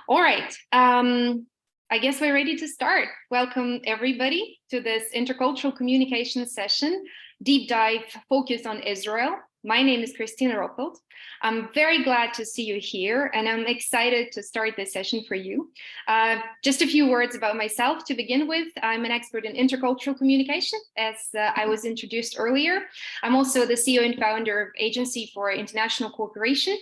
All right. I guess we're ready to start. Welcome everybody to this intercultural communication session, deep dive focus on Israel. My name is Kris Roppelt. I'm very glad to see you here, and I'm excited to start this session for you. Just a few words about myself to begin with. I'm an expert in intercultural communication, as I was introduced earlier. I'm also the CEO and founder of Agency for International Cooperation.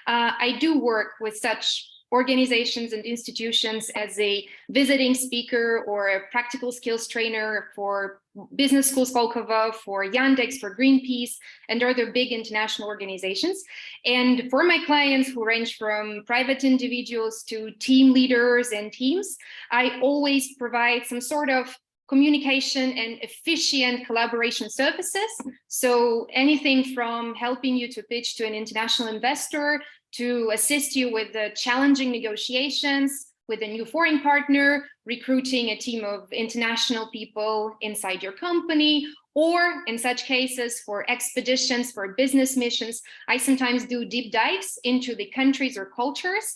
I do work with such organizations and institutions as a visiting speaker or a practical skills trainer for business schools, Kolkova, for Yandex, for Greenpeace, and other big international organizations. And for my clients who range from private individuals to team leaders and teams, I always provide some sort of communication and efficient collaboration services. So anything from helping you to pitch to an international investor, to assist you with the challenging negotiations with a new foreign partner, recruiting a team of international people inside your company, or in such cases for expeditions, for business missions. I sometimes do deep dives into the countries or cultures.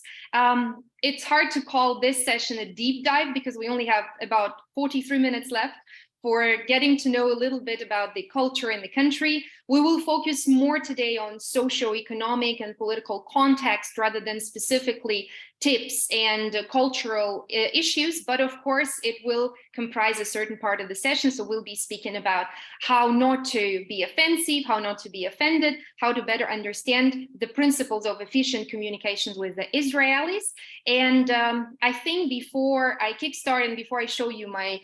It's hard to call this session a deep dive because we only have about 43 minutes left for getting to know a little bit about the culture in the country. We will focus more today on socio-economic and political context rather than specifically tips and cultural issues, but of course it will comprise a certain part of the session. So we'll be speaking about how not to be offensive, how not to be offended, how to better understand the principles of efficient communications with the Israelis. And I think before I kickstart and before I show you my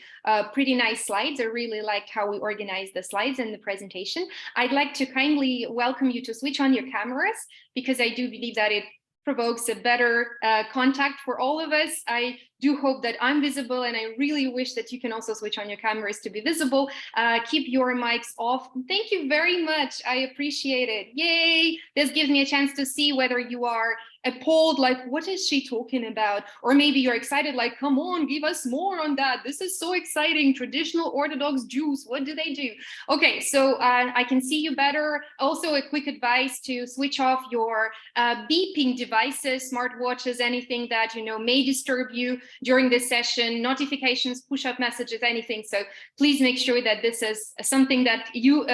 pretty nice slides, I really like how we organize the slides and the presentation. I'd like to kindly welcome you to switch on your cameras, because I do believe that it provokes a better contact for all of us. I do hope that I'm visible, and I really wish that you can also switch on your cameras to be visible. Keep your mics off. Thank you very much. I appreciate it. Yay! This gives me a chance to see whether you are appalled, like, what is she talking about? Or maybe you're excited, like, come on, give us more on that. This is so exciting. Traditional Orthodox Jews, what do they do? Okay, so I can see you better. Also, a quick advice to switch off your beeping devices, smartwatches, anything that may disturb you during this session, notifications, push-up messages, anything. So please make sure that this is something that you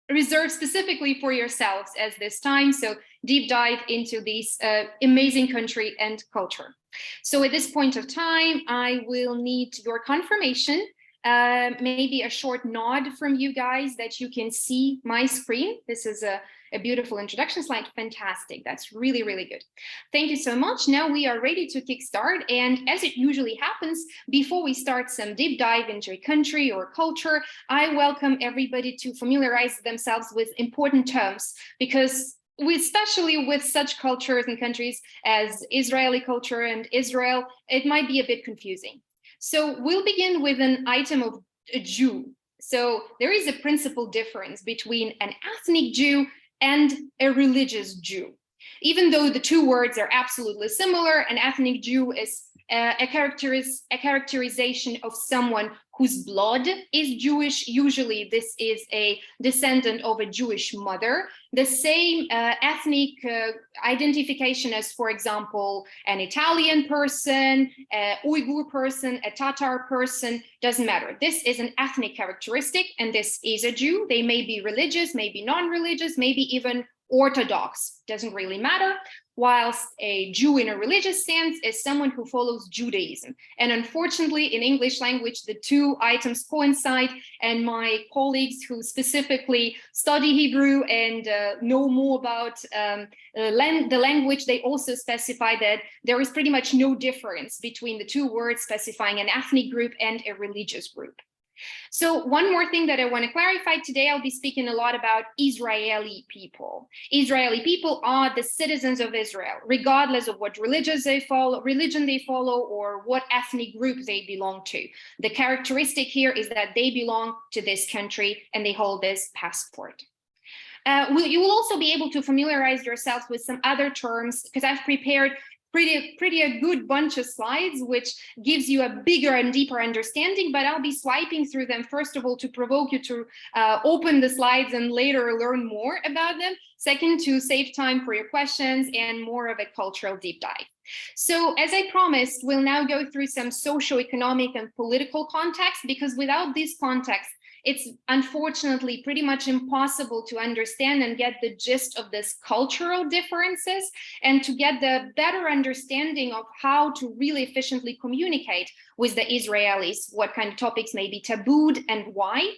reserve specifically for yourselves as this time. So deep dive into this amazing country and culture. So at this point of time, I will need your confirmation, maybe a short nod from you guys that you can see my screen. This is a beautiful introduction slide. Fantastic. That's really, really good. Thank you so much. Now we are ready to kickstart. And as it usually happens, before we start some deep dive into a country or culture, I welcome everybody to familiarize themselves with important terms, because especially with such cultures and countries as Israeli culture and Israel, it might be a bit confusing. So we'll begin with an item of a Jew. So there is a principal difference between an ethnic Jew and a religious Jew. Even though the two words are absolutely similar, an ethnic Jew is a characterization of someone whose blood is Jewish. Usually this is a descendant of a Jewish mother. The same ethnic identification as, for example, an Italian person, a Uyghur person, a Tatar person, doesn't matter. This is an ethnic characteristic, and this is a Jew. They may be religious, maybe non-religious, maybe even Orthodox, doesn't really matter. Whilst a Jew in a religious sense is someone who follows Judaism. And unfortunately, in English language, the two items coincide, and my colleagues who specifically study Hebrew and know more about the language, they also specify that there is pretty much no difference between the two words specifying an ethnic group and a religious group. So one more thing that I want to clarify today, I'll be speaking a lot about Israeli people. Israeli people are the citizens of Israel, regardless of what religion they follow, or what ethnic group they belong to. The characteristic here is that they belong to this country and they hold this passport. You will also be able to familiarize yourselves with some other terms, because I've prepared pretty a good bunch of slides, which gives you a bigger and deeper understanding, but I'll be swiping through them, first of all, to provoke you to open the slides and later learn more about them. Second, to save time for your questions and more of a cultural deep dive. So as I promised, we'll now go through some socio-economic and political context, because without this context, it's unfortunately pretty much impossible to understand and get the gist of this cultural differences and to get the better understanding of how to really efficiently communicate with the Israelis, what kind of topics may be tabooed and why.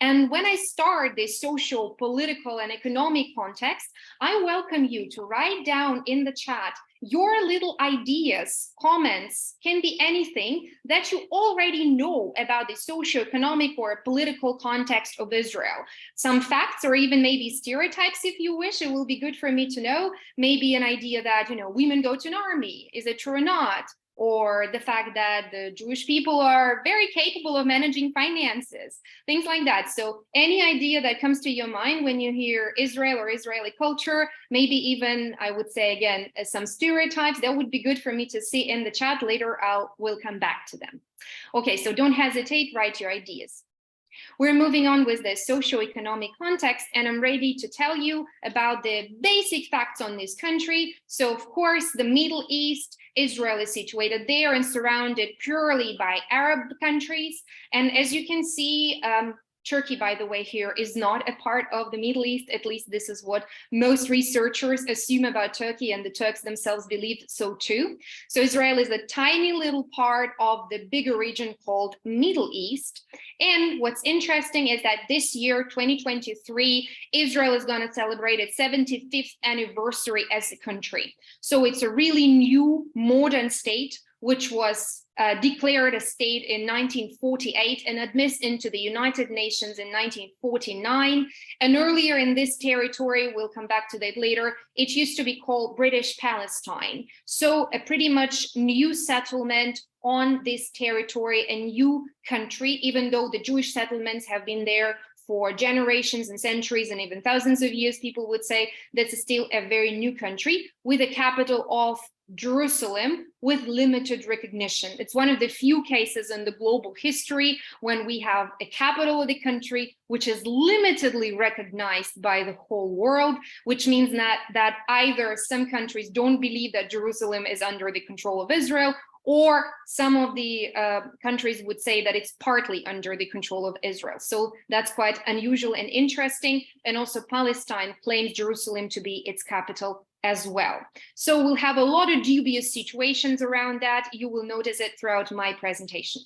And when I start this social, political, and economic context, I welcome you to write down in the chat your little ideas, comments, can be anything that you already know about the socio-economic or political context of Israel. Some facts or even maybe stereotypes, if you wish. It will be good for me to know. Maybe an idea that, women go to an army. Is it true or not? Or the fact that the Jewish people are very capable of managing finances, things like that. So any idea that comes to your mind when you hear Israel or Israeli culture, maybe even, I would say again, some stereotypes, that would be good for me to see in the chat. Later, we'll come back to them. Okay, so don't hesitate, write your ideas. We're moving on with the socio-economic context, and I'm ready to tell you about the basic facts on this country. So, of course, the Middle East, Israel is situated there and surrounded purely by Arab countries. And as you can see, Turkey, by the way, here is not a part of the Middle East. At least this is what most researchers assume about Turkey, and the Turks themselves believe so too. So Israel is a tiny little part of the bigger region called Middle East. And what's interesting is that this year, 2023, Israel is going to celebrate its 75th anniversary as a country. So it's a really new, modern state, which was declared a state in 1948 and admitted into the United Nations in 1949. And earlier in this territory, we'll come back to that later, it used to be called British Palestine. So a pretty much new settlement on this territory, a new country, even though the Jewish settlements have been there for generations and centuries and even thousands of years, people would say that's still a very new country with a capital of Jerusalem with limited recognition. It's one of the few cases in the global history when we have a capital of the country which is limitedly recognized by the whole world, which means that either some countries don't believe that Jerusalem is under the control of Israel, or some of the countries would say that it's partly under the control of Israel. So that's quite unusual and interesting. And also Palestine claims Jerusalem to be its capital as well. So we'll have a lot of dubious situations around that. You will notice it throughout my presentation.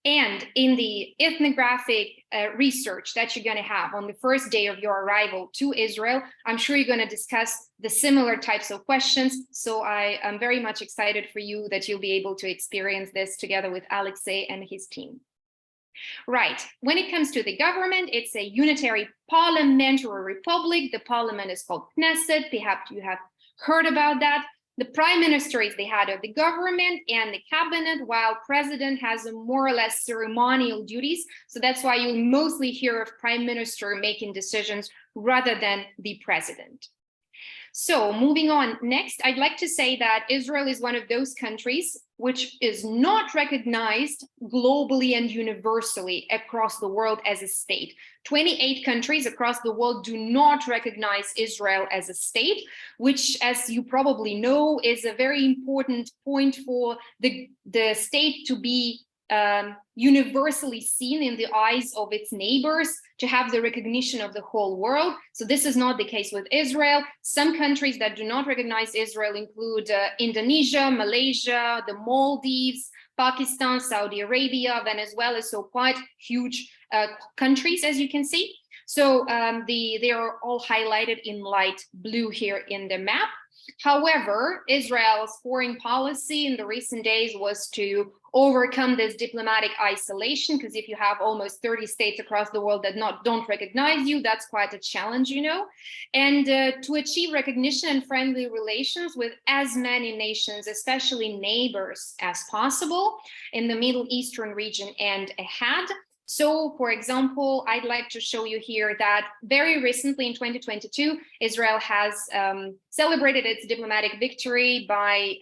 And in the ethnographic research that you're going to have on the first day of your arrival to Israel, I'm sure you're going to discuss the similar types of questions. So I am very much excited for you that you'll be able to experience this together with Alexei and his team. Right, when it comes to the government, it's a unitary parliamentary republic. The parliament is called Knesset. Perhaps you have heard about that. The prime minister is the head of the government and the cabinet, while president has a more or less ceremonial duties. So that's why you'll mostly hear of prime minister making decisions rather than the president. So moving on, next, I'd like to say that Israel is one of those countries which is not recognized globally and universally across the world as a state. 28 countries across the world do not recognize Israel as a state, which, as you probably know, is a very important point for the state to be universally seen in the eyes of its neighbors, to have the recognition of the whole world. So this is not the case with Israel. Some countries that do not recognize Israel include Indonesia, Malaysia, the Maldives, Pakistan, Saudi Arabia, Venezuela, so quite huge countries, as you can see. So they are all highlighted in light blue here in the map. However, Israel's foreign policy in the recent days was to overcome this diplomatic isolation, because if you have almost 30 states across the world that don't recognize you, that's quite a challenge, you know. And to achieve recognition and friendly relations with as many nations, especially neighbors, as possible in the Middle Eastern region and ahead, So, for example, I'd like to show you here that very recently in 2022, Israel has celebrated its diplomatic victory by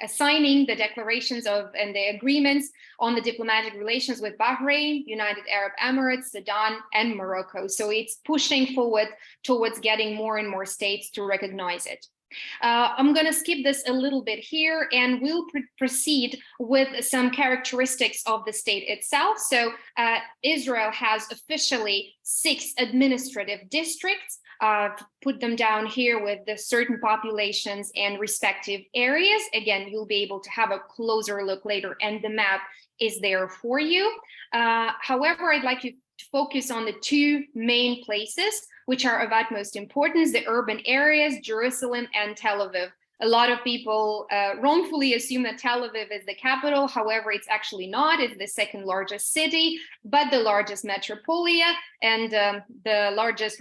assigning the declarations of and the agreements on the diplomatic relations with Bahrain, United Arab Emirates, Sudan, and Morocco. So it's pushing forward towards getting more and more states to recognize it. I'm going to skip this a little bit here, and we'll proceed with some characteristics of the state itself. So Israel has officially 6 administrative districts. Put them down here with the certain populations and respective areas. Again, you'll be able to have a closer look later, and the map is there for you. However, I'd like you to focus on the 2 main places which are of utmost importance: the urban areas, Jerusalem and Tel Aviv. A lot of people wrongfully assume that Tel Aviv is the capital. However, it's actually not. It's the 2nd largest city, but the largest metropolia and the largest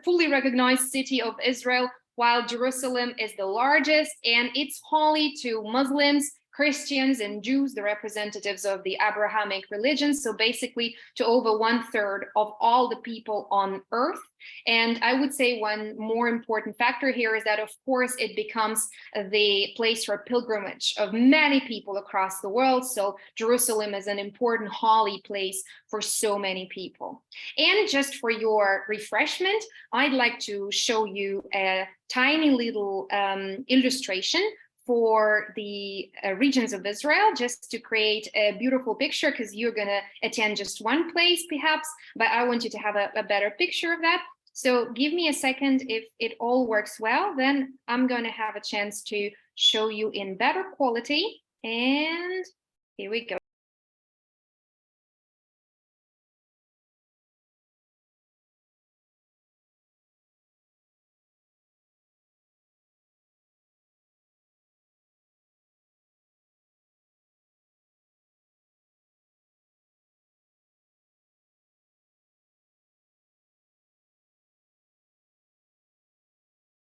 fully recognized city of Israel, while Jerusalem is the largest, and it's holy to Muslims, Christians, and Jews, the representatives of the Abrahamic religion. So basically to over 1/3 of all the people on earth. And I would say one more important factor here is that, of course, it becomes the place for pilgrimage of many people across the world. So Jerusalem is an important holy place for so many people. And just for your refreshment, I'd like to show you a tiny little illustration for the regions of Israel, just to create a beautiful picture, because you're going to attend just one place perhaps, but I want you to have a better picture of that. So give me a second. If it all works well, then I'm going to have a chance to show you in better quality. And here we go.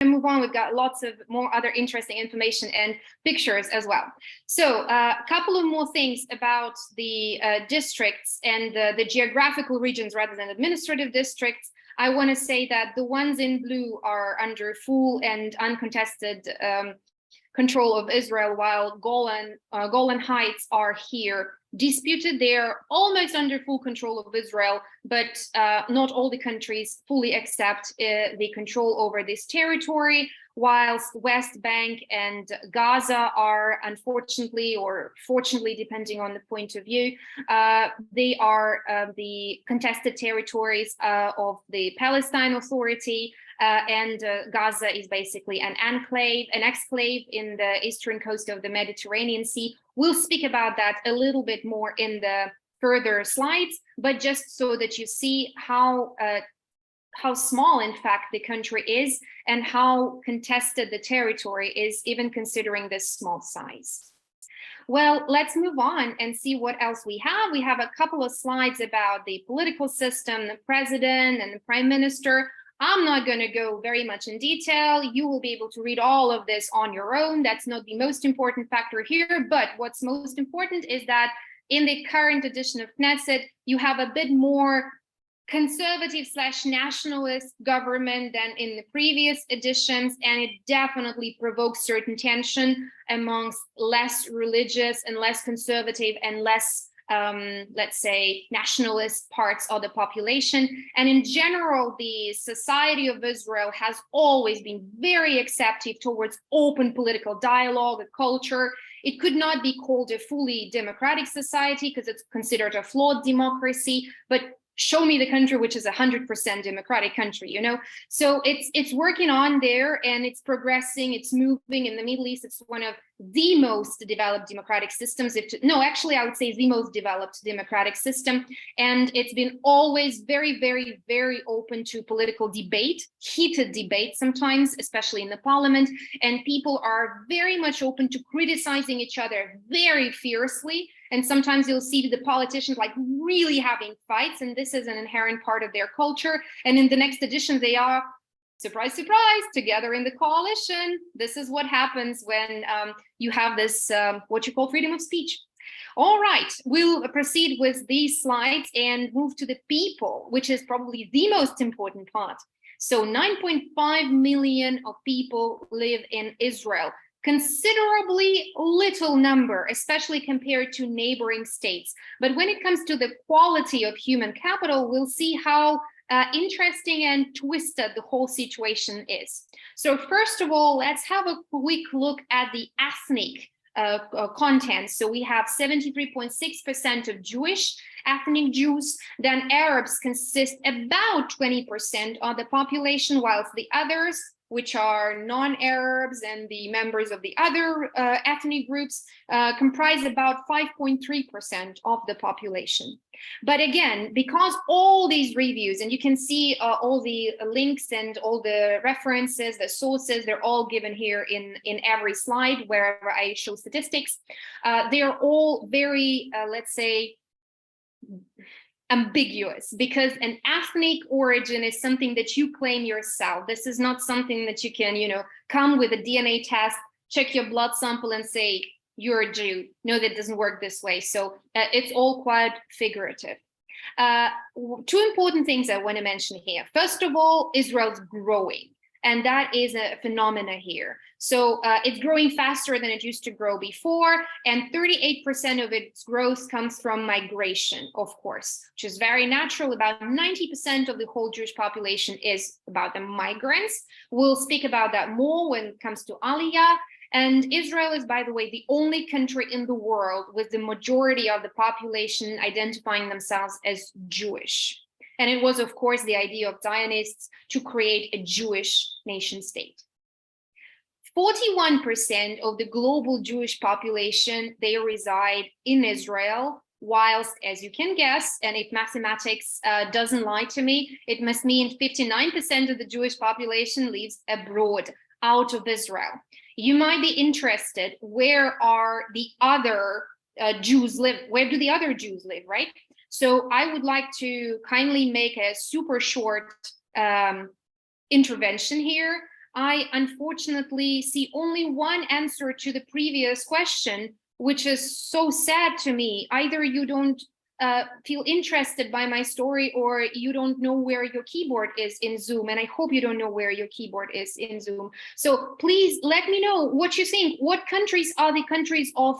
Move on, we've got lots of more other interesting information and pictures as well. So a couple of more things about the districts and the geographical regions rather than administrative districts. I want to say that the ones in blue are under full and uncontested control of Israel, while Golan Heights are here disputed. They're almost under full control of Israel, but not all the countries fully accept the control over this territory, whilst West Bank and Gaza are, unfortunately or fortunately, depending on the point of view, they are the contested territories of the Palestine Authority. And Gaza is basically an exclave in the eastern coast of the Mediterranean Sea. We'll speak about that a little bit more in the further slides, but just so that you see how small, in fact, the country is and how contested the territory is, even considering this small size. Well, let's move on and see what else we have. We have a couple of slides about the political system, the president and the prime minister. I'm not going to go very much in detail. You will be able to read all of this on your own. That's not the most important factor here, but what's most important is that in the current edition of Knesset, you have a bit more conservative/nationalist government than in the previous editions, and it definitely provokes certain tension amongst less religious and less conservative and less let's say, nationalist parts of the population. And in general, the society of Israel has always been very accepting towards open political dialogue, a culture. It could not be called a fully democratic society because it's considered a flawed democracy, but show me the country which is 100% democratic country, you know? So it's working on there, and it's progressing, it's moving. In the Middle East, it's one of the most developed democratic systems. Actually, I would say the most developed democratic system. And it's been always very, very, very open to political debate, heated debate sometimes, especially in the parliament. And people are very much open to criticizing each other very fiercely. And sometimes you'll see the politicians like really having fights, and this is an inherent part of their culture. And in the next edition, they are, surprise, surprise, together in the coalition. This is what happens when you have this, what you call freedom of speech. All right, we'll proceed with these slides and move to the people, which is probably the most important part. So 9.5 million of people live in Israel. Considerably little number, especially compared to neighboring states. But when it comes to the quality of human capital, we'll see how interesting and twisted the whole situation is. So first of all, let's have a quick look at the ethnic content. So we have 73.6% of Jewish, ethnic Jews, then Arabs consist about 20% of the population, whilst the others, which are non-Arabs and the members of the other ethnic groups, comprise about 5.3% of the population. But again, because all these reviews, and you can see all the links and all the references, the sources, they're all given here in every slide wherever I show statistics. They're all very, let's say, ambiguous, because an ethnic origin is something that you claim yourself. This is not something that you can, come with a DNA test, check your blood sample and say, you're a Jew. No, that doesn't work this way. So it's all quite figurative. Two important things I want to mention here. First of all, Israel's growing. And that is a phenomena here. So it's growing faster than it used to grow before. And 38% of its growth comes from migration, of course, which is very natural. About 90% of the whole Jewish population is about the migrants. We'll speak about that more when it comes to Aliyah. And Israel is, by the way, the only country in the world with the majority of the population identifying themselves as Jewish. And it was, of course, the idea of Zionists to create a Jewish nation state. 41% of the global Jewish population, they reside in Israel, whilst, as you can guess, and if mathematics doesn't lie to me, it must mean 59% of the Jewish population lives abroad, out of Israel. You might be interested, where are the other Jews live? Where do the other Jews live, right? So I would like to kindly make a super short intervention here. I unfortunately see only one answer to the previous question, which is so sad to me. Either you don't feel interested by my story, or you don't know where your keyboard is in Zoom. And I hope you don't know where your keyboard is in Zoom. So please let me know what you think. What countries are the countries of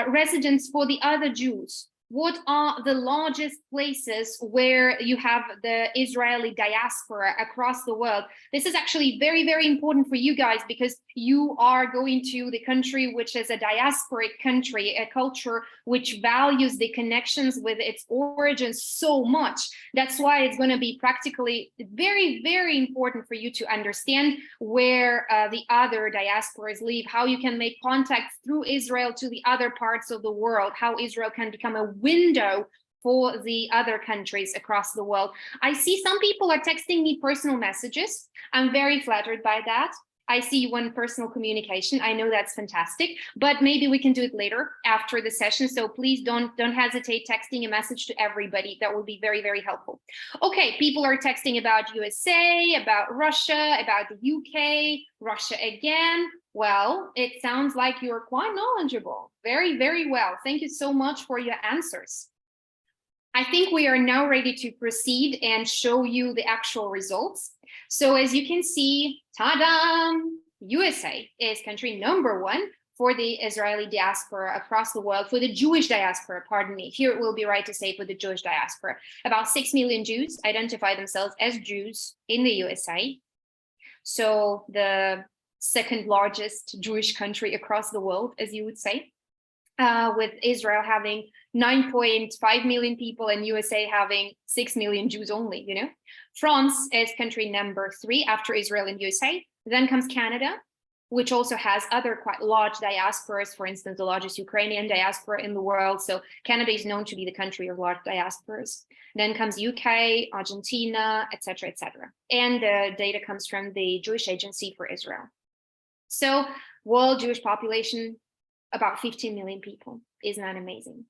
residence for the other Jews? What are the largest places where you have the Israeli diaspora across the world? This is actually very, very important for you guys, because you are going to the country which is a diasporic country, a culture which values the connections with its origins so much. That's why it's going to be practically very, very important for you to understand where the other diasporas live, how you can make contacts through Israel to the other parts of the world, how Israel can become a window for the other countries across the world. I see some people are texting me personal messages. I'm very flattered by that. I see one personal communication. I know that's fantastic, but maybe we can do it later after the session. So please don't hesitate texting a message to everybody. That will be very, very helpful. Okay, people are texting about USA, about Russia, about the UK, Russia again. Well, it sounds like you're quite knowledgeable. Very, very well. Thank you so much for your answers. I think we are now ready to proceed and show you the actual results. So as you can see, ta-da! USA is country number 1 for the Israeli diaspora across the world, for the Jewish diaspora, pardon me. Here it will be right to say for the Jewish diaspora. About 6 million Jews identify themselves as Jews in the USA. So the second largest Jewish country across the world, as you would say, with Israel having 9.5 million people and USA having 6 million Jews only, France is country number 3 after Israel and USA. Then comes Canada, which also has other quite large diasporas, for instance, the largest Ukrainian diaspora in the world. So Canada is known to be the country of large diasporas. Then comes UK, Argentina, etc., etc. And the data comes from the Jewish Agency for Israel. So world Jewish population, about 15 million people. Isn't that amazing?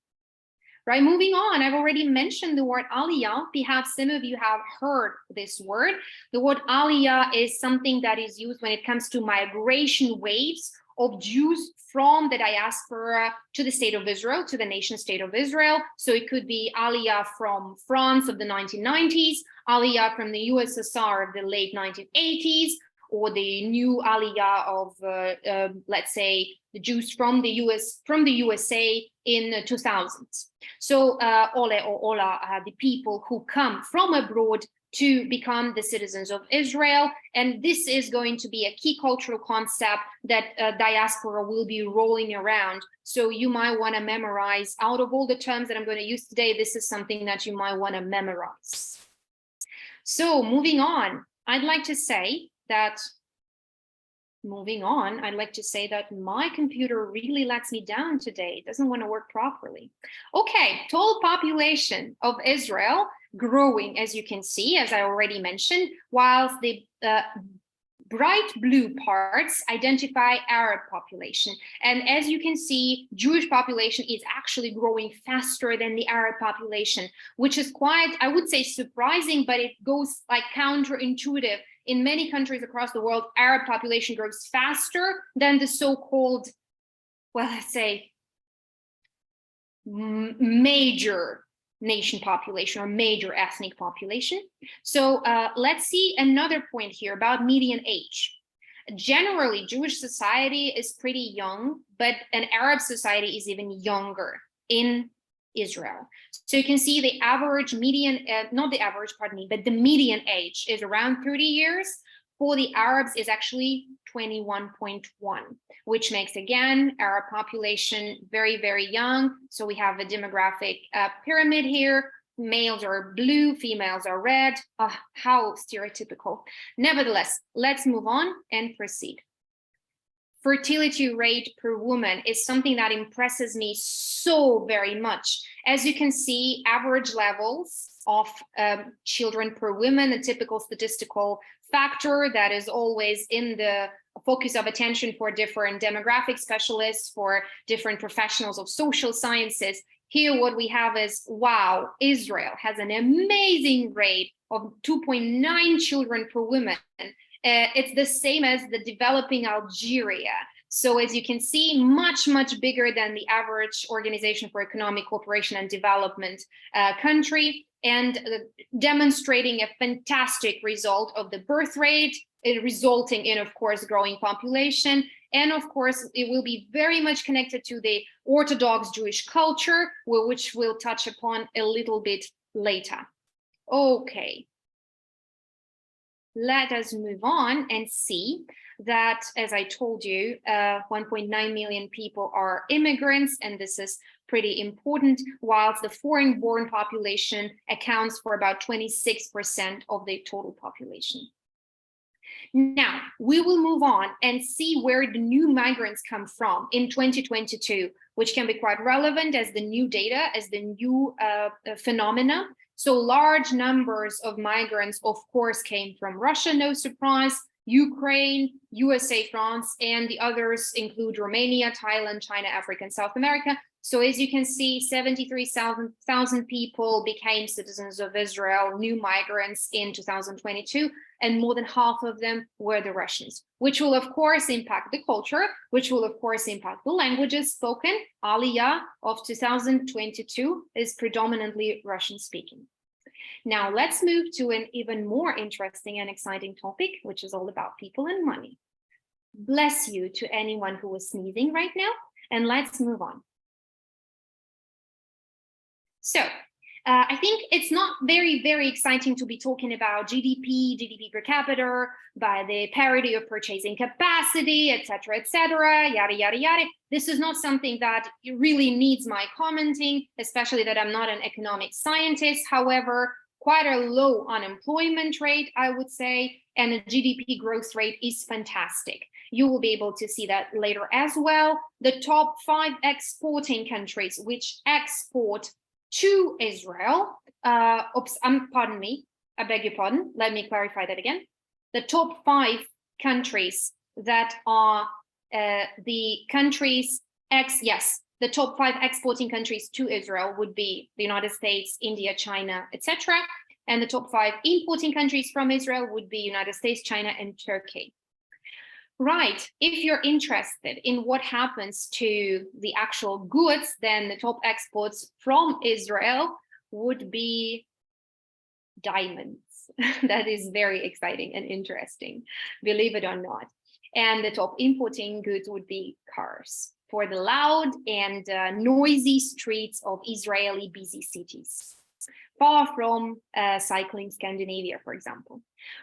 Right, moving on, I've already mentioned the word aliyah. Perhaps some of you have heard this word. The word aliyah is something that is used when it comes to migration waves of Jews from the diaspora to the state of Israel, to the nation state of Israel. So it could be Aliyah from France of the 1990s, Aliyah from the USSR of the late 1980s, or the new Aliyah of, let's say, the Jews from the USA in the 2000s. So Ola, the people who come from abroad to become the citizens of Israel. And this is going to be a key cultural concept that diaspora will be rolling around. So you might want to memorize, out of all the terms that I'm going to use today, this is something that you might want to memorize. So moving on, I'd like to say that my computer really lets me down today. It doesn't want to work properly. Okay, total population of Israel growing, as you can see, as I already mentioned, whilst the bright blue parts identify Arab population. And as you can see, Jewish population is actually growing faster than the Arab population, which is quite, I would say, surprising, but it goes like counterintuitive. In many countries across the world, Arab population grows faster than the so-called, well, let's say, major nation population or major ethnic population. So let's see another point here about median age. Generally, Jewish society is pretty young, but an Arab society is even younger in Israel. So you can see the average median, not the average, pardon me, but the median age is around 30 years. For the Arabs is actually 21.1, which makes, again, Arab population very, very young. So we have a demographic pyramid here. Males are blue, females are red. How stereotypical. Nevertheless, let's move on and proceed. Fertility rate per woman is something that impresses me so very much. As you can see, average levels of children per woman, a typical statistical factor that is always in the focus of attention for different demographic specialists, for different professionals of social sciences. Here, what we have is, wow, Israel has an amazing rate of 2.9 children per woman. It's the same as the developing Algeria. So as you can see, much, much bigger than the average Organization for Economic Cooperation and Development country, and demonstrating a fantastic result of the birth rate, resulting in, of course, growing population. And of course, it will be very much connected to the Orthodox Jewish culture, which we'll touch upon a little bit later. Okay. Let us move on and see that, as I told you, 1.9 million people are immigrants, and this is pretty important, whilst the foreign-born population accounts for about 26% of the total population. Now, we will move on and see where the new migrants come from in 2022, which can be quite relevant as the new data, as the new phenomena. So large numbers of migrants, of course, came from Russia, no surprise, Ukraine, USA, France, and the others include Romania, Thailand, China, Africa, and South America. So as you can see, 73,000 people became citizens of Israel, new migrants in 2022, and more than half of them were the Russians, which will, of course, impact the culture, which will, of course, impact the languages spoken. Aliyah of 2022 is predominantly Russian-speaking. Now, let's move to an even more interesting and exciting topic, which is all about people and money. Bless you to anyone who was sneezing right now, and let's move on. So I think it's not very, very exciting to be talking about GDP per capita, by the parity of purchasing capacity, et cetera, yada, yada, yada. This is not something that really needs my commenting, especially that I'm not an economic scientist. However, quite a low unemployment rate, I would say, and a GDP growth rate is fantastic. You will be able to see that later as well. The top 5 exporting countries which export to Israel, pardon me, I beg your pardon, let me clarify that again. The top 5 countries that are the countries, the top 5 exporting countries to Israel would be the United States, India, China, etc. And the top 5 importing countries from Israel would be United States, China, and Turkey. Right. If you're interested in what happens to the actual goods, then the top exports from Israel would be diamonds. That is very exciting and interesting, believe it or not. And the top importing goods would be cars for the loud and noisy streets of Israeli busy cities, far from cycling Scandinavia, for example.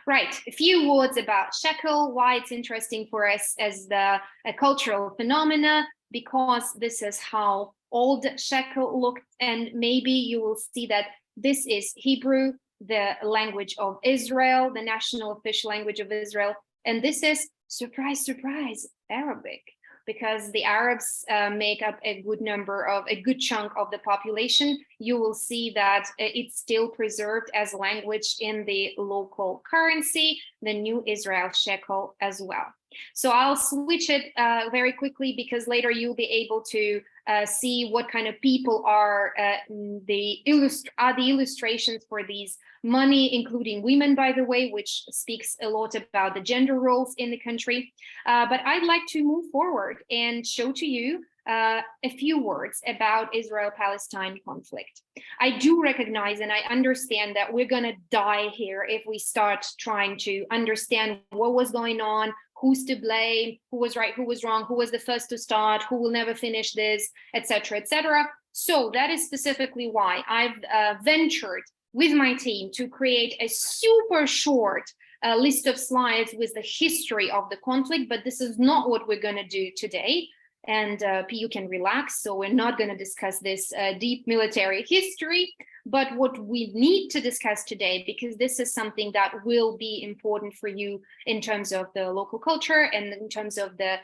Right, a few words about shekel, why it's interesting for us as a cultural phenomena, because this is how old shekel looked, and maybe you will see that this is Hebrew, the language of Israel, the national official language of Israel, and this is, surprise, surprise, Arabic, because the Arabs make up a good chunk of the population. You will see that it's still preserved as language in the local currency, the new Israel shekel as well. So I'll switch it very quickly, because later you'll be able to see what kind of people are the illustrations for these money, including women, by the way, which speaks a lot about the gender roles in the country. But I'd like to move forward and show to you a few words about Israel-Palestine conflict. I do recognize and I understand that we're going to die here if we start trying to understand what was going on, who's to blame, who was right, who was wrong, who was the first to start, who will never finish this, etc., etc. So that is specifically why I've ventured with my team to create a super short list of slides with the history of the conflict, but this is not what we're going to do today. And you can relax, so we're not going to discuss this deep military history, but what we need to discuss today, because this is something that will be important for you in terms of the local culture and in terms of the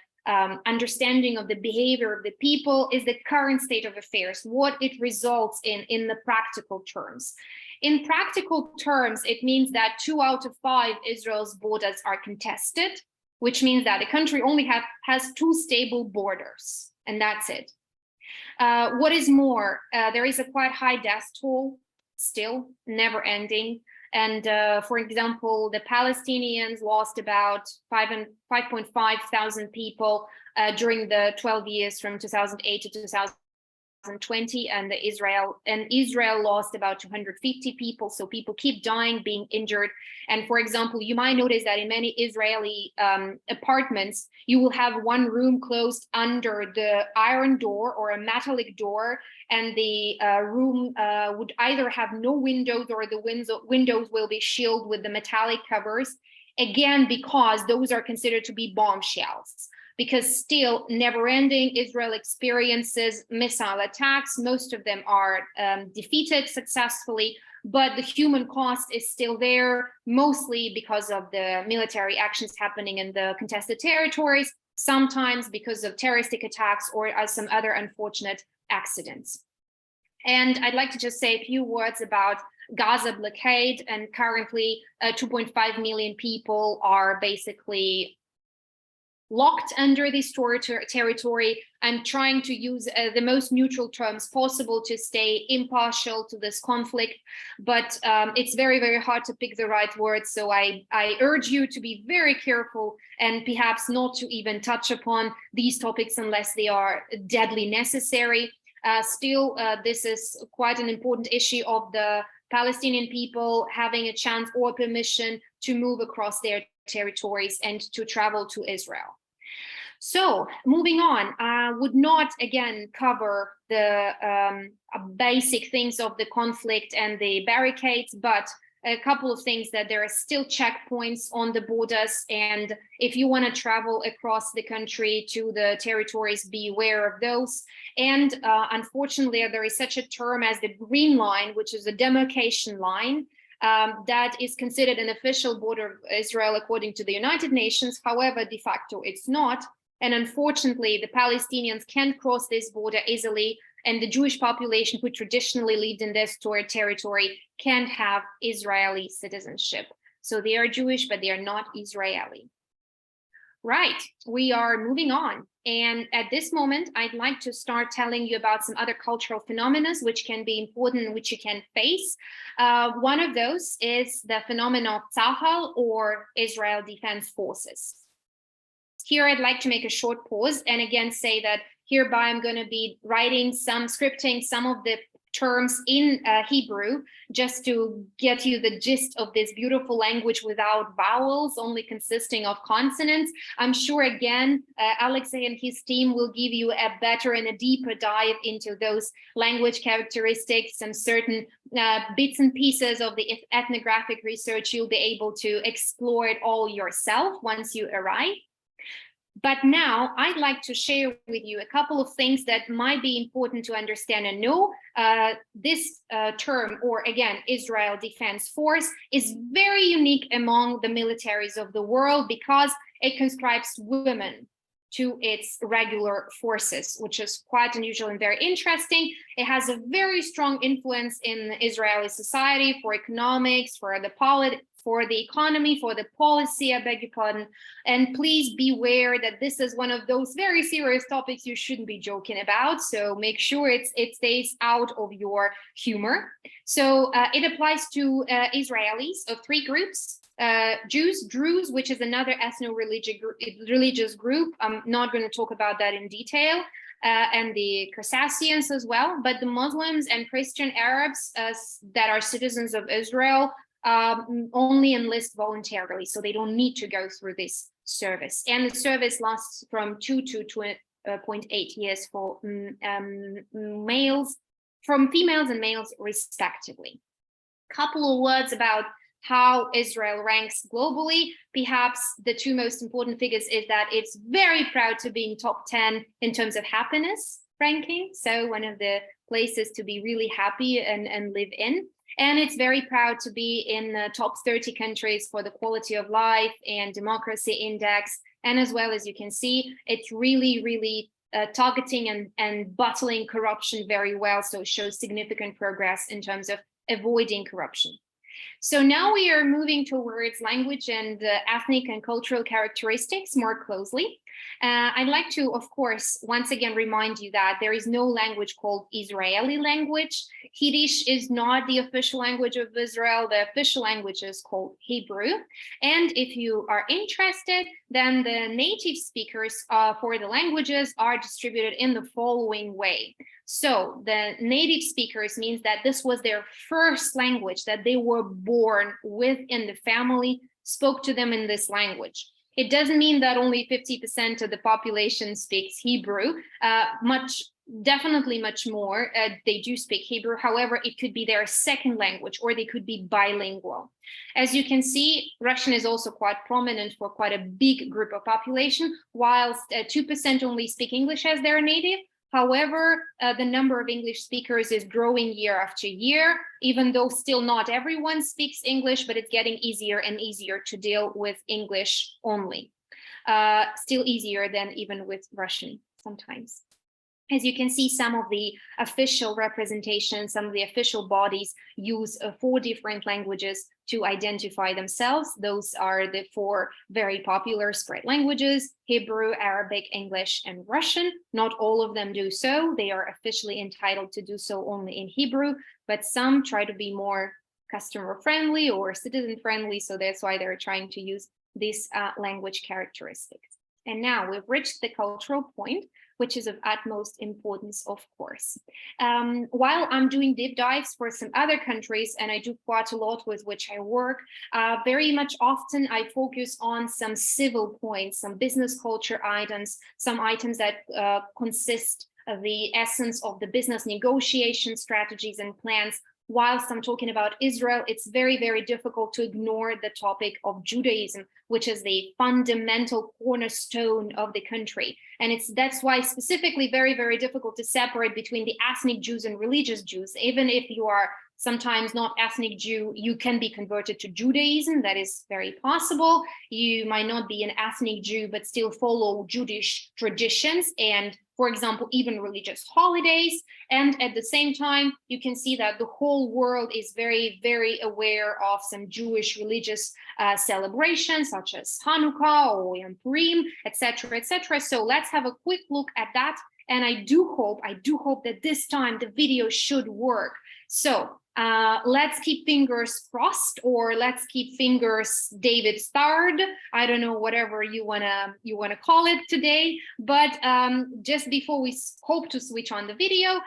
understanding of the behavior of the people, is the current state of affairs, what it results in the practical terms. In practical terms, it means that 2 out of 5 Israel's borders are contested, which means that the country only has 2 stable borders, and that's it. What is more, there is a quite high death toll, still never ending. And for example, the Palestinians lost about 5.5 thousand people during the 12 years from 2008 to 2020, and Israel lost about 250 people. So people keep dying, being injured. And for example, you might notice that in many Israeli apartments, you will have one room closed under the iron door or a metallic door, and the room would either have no windows or the windows will be shielded with the metallic covers, again, because those are considered to be bombshells. Because still never-ending, Israel experiences missile attacks. Most of them are defeated successfully, but the human cost is still there, mostly because of the military actions happening in the contested territories, sometimes because of terroristic attacks or some other unfortunate accidents. And I'd like to just say a few words about Gaza blockade. And currently 2.5 million people are basically locked under this territory. I'm trying to use the most neutral terms possible to stay impartial to this conflict, but it's very, very hard to pick the right words. So I urge you to be very careful and perhaps not to even touch upon these topics unless they are deadly necessary. Still, this is quite an important issue of the Palestinian people having a chance or permission to move across their territories and to travel to Israel. So moving on, I would not again cover the basic things of the conflict and the barricades, but a couple of things: that there are still checkpoints on the borders, and if you want to travel across the country to the territories, be aware of those. And unfortunately, there is such a term as the green line, which is a demarcation line. That is considered an official border of Israel according to the United Nations. However, de facto, it's not. And unfortunately, the Palestinians can't cross this border easily, and the Jewish population who traditionally lived in this territory can't have Israeli citizenship. So they are Jewish, but they are not Israeli. Right, we are moving on. And at this moment, I'd like to start telling you about some other cultural phenomena which can be important, which you can face. One of those is the phenomenon of Tzahal, or Israel Defense Forces. Here, I'd like to make a short pause and again say that hereby I'm going to be scripting some of the terms in Hebrew, just to get you the gist of this beautiful language without vowels, only consisting of consonants. I'm sure, again, Alexei and his team will give you a better and a deeper dive into those language characteristics, some certain bits and pieces of the ethnographic research. You'll be able to explore it all yourself once you arrive. But now I'd like to share with you a couple of things that might be important to understand and know. This term, or again, Israel Defense Force, is very unique among the militaries of the world because it conscribes women to its regular forces, which is quite unusual and very interesting. It has a very strong influence in Israeli society for economics, for the economy, for the policy, I beg your pardon. And please beware that this is one of those very serious topics you shouldn't be joking about. So make sure it stays out of your humor. So it applies to Israelis of three groups. Jews, Druze, which is another ethno-religious group. I'm not going to talk about that in detail. And the Circassians as well. But the Muslims and Christian Arabs that are citizens of Israel only enlist voluntarily, so they don't need to go through this service. And the service lasts from 2 to 2.8 years for males, from females and males respectively. Couple of words about how Israel ranks globally. Perhaps the two most important figures is that it's very proud to be in top 10 in terms of happiness ranking. So one of the places to be really happy and live in. And it's very proud to be in the top 30 countries for the quality of life and democracy index. And as well as you can see, it's really targeting and battling corruption very well. So it shows significant progress in terms of avoiding corruption. So now we are moving towards language and ethnic and cultural characteristics more closely. I'd like to, of course, once again remind you that there is no language called Israeli language. Yiddish is not the official language of Israel. The official language is called Hebrew. And if you are interested, then the native speakers for the languages are distributed in the following way. So the native speakers means that this was their first language, that they were born with in the family, spoke to them in this language. It doesn't mean that only 50% of the population speaks Hebrew, definitely much more. They do speak Hebrew. However, it could be their second language, or they could be bilingual. As you can see, Russian is also quite prominent for quite a big group of population, whilst 2% only speak English as their native. However, the number of English speakers is growing year after year, even though still not everyone speaks English, but it's getting easier and easier to deal with English only. Still easier than even with Russian sometimes. As you can see, some of the official representations, some of the official bodies use 4 different languages to identify themselves. Those are the 4 very popular spread languages: Hebrew, Arabic, English, and Russian. Not all of them do so. They are officially entitled to do so only in Hebrew, but some try to be more customer friendly or citizen friendly. So that's why they're trying to use these language characteristics. And now we've reached the cultural point, which is of utmost importance, of course. While I'm doing deep dives for some other countries, and I do quite a lot with which I work, very much often I focus on some civil points, some business culture items, some items that consist of the essence of the business negotiation strategies and plans. Whilst I'm talking about Israel, it's very, very difficult to ignore the topic of Judaism, which is the fundamental cornerstone of the country. And that's why specifically very, very difficult to separate between the ethnic Jews and religious Jews. Even if you are sometimes not ethnic Jew, you can be converted to Judaism. That is very possible. You might not be an ethnic Jew, but still follow Jewish traditions and, for example, even religious holidays. And at the same time, you can see that the whole world is very, very aware of some Jewish religious celebrations, such as Hanukkah or Yom Purim, etc., etc. So let's have a quick look at that And I do hope that this time the video should work. So let's keep fingers crossed, or let's keep fingers David starred. I don't know, whatever you wanna call it today. But just before we hope to switch on the video,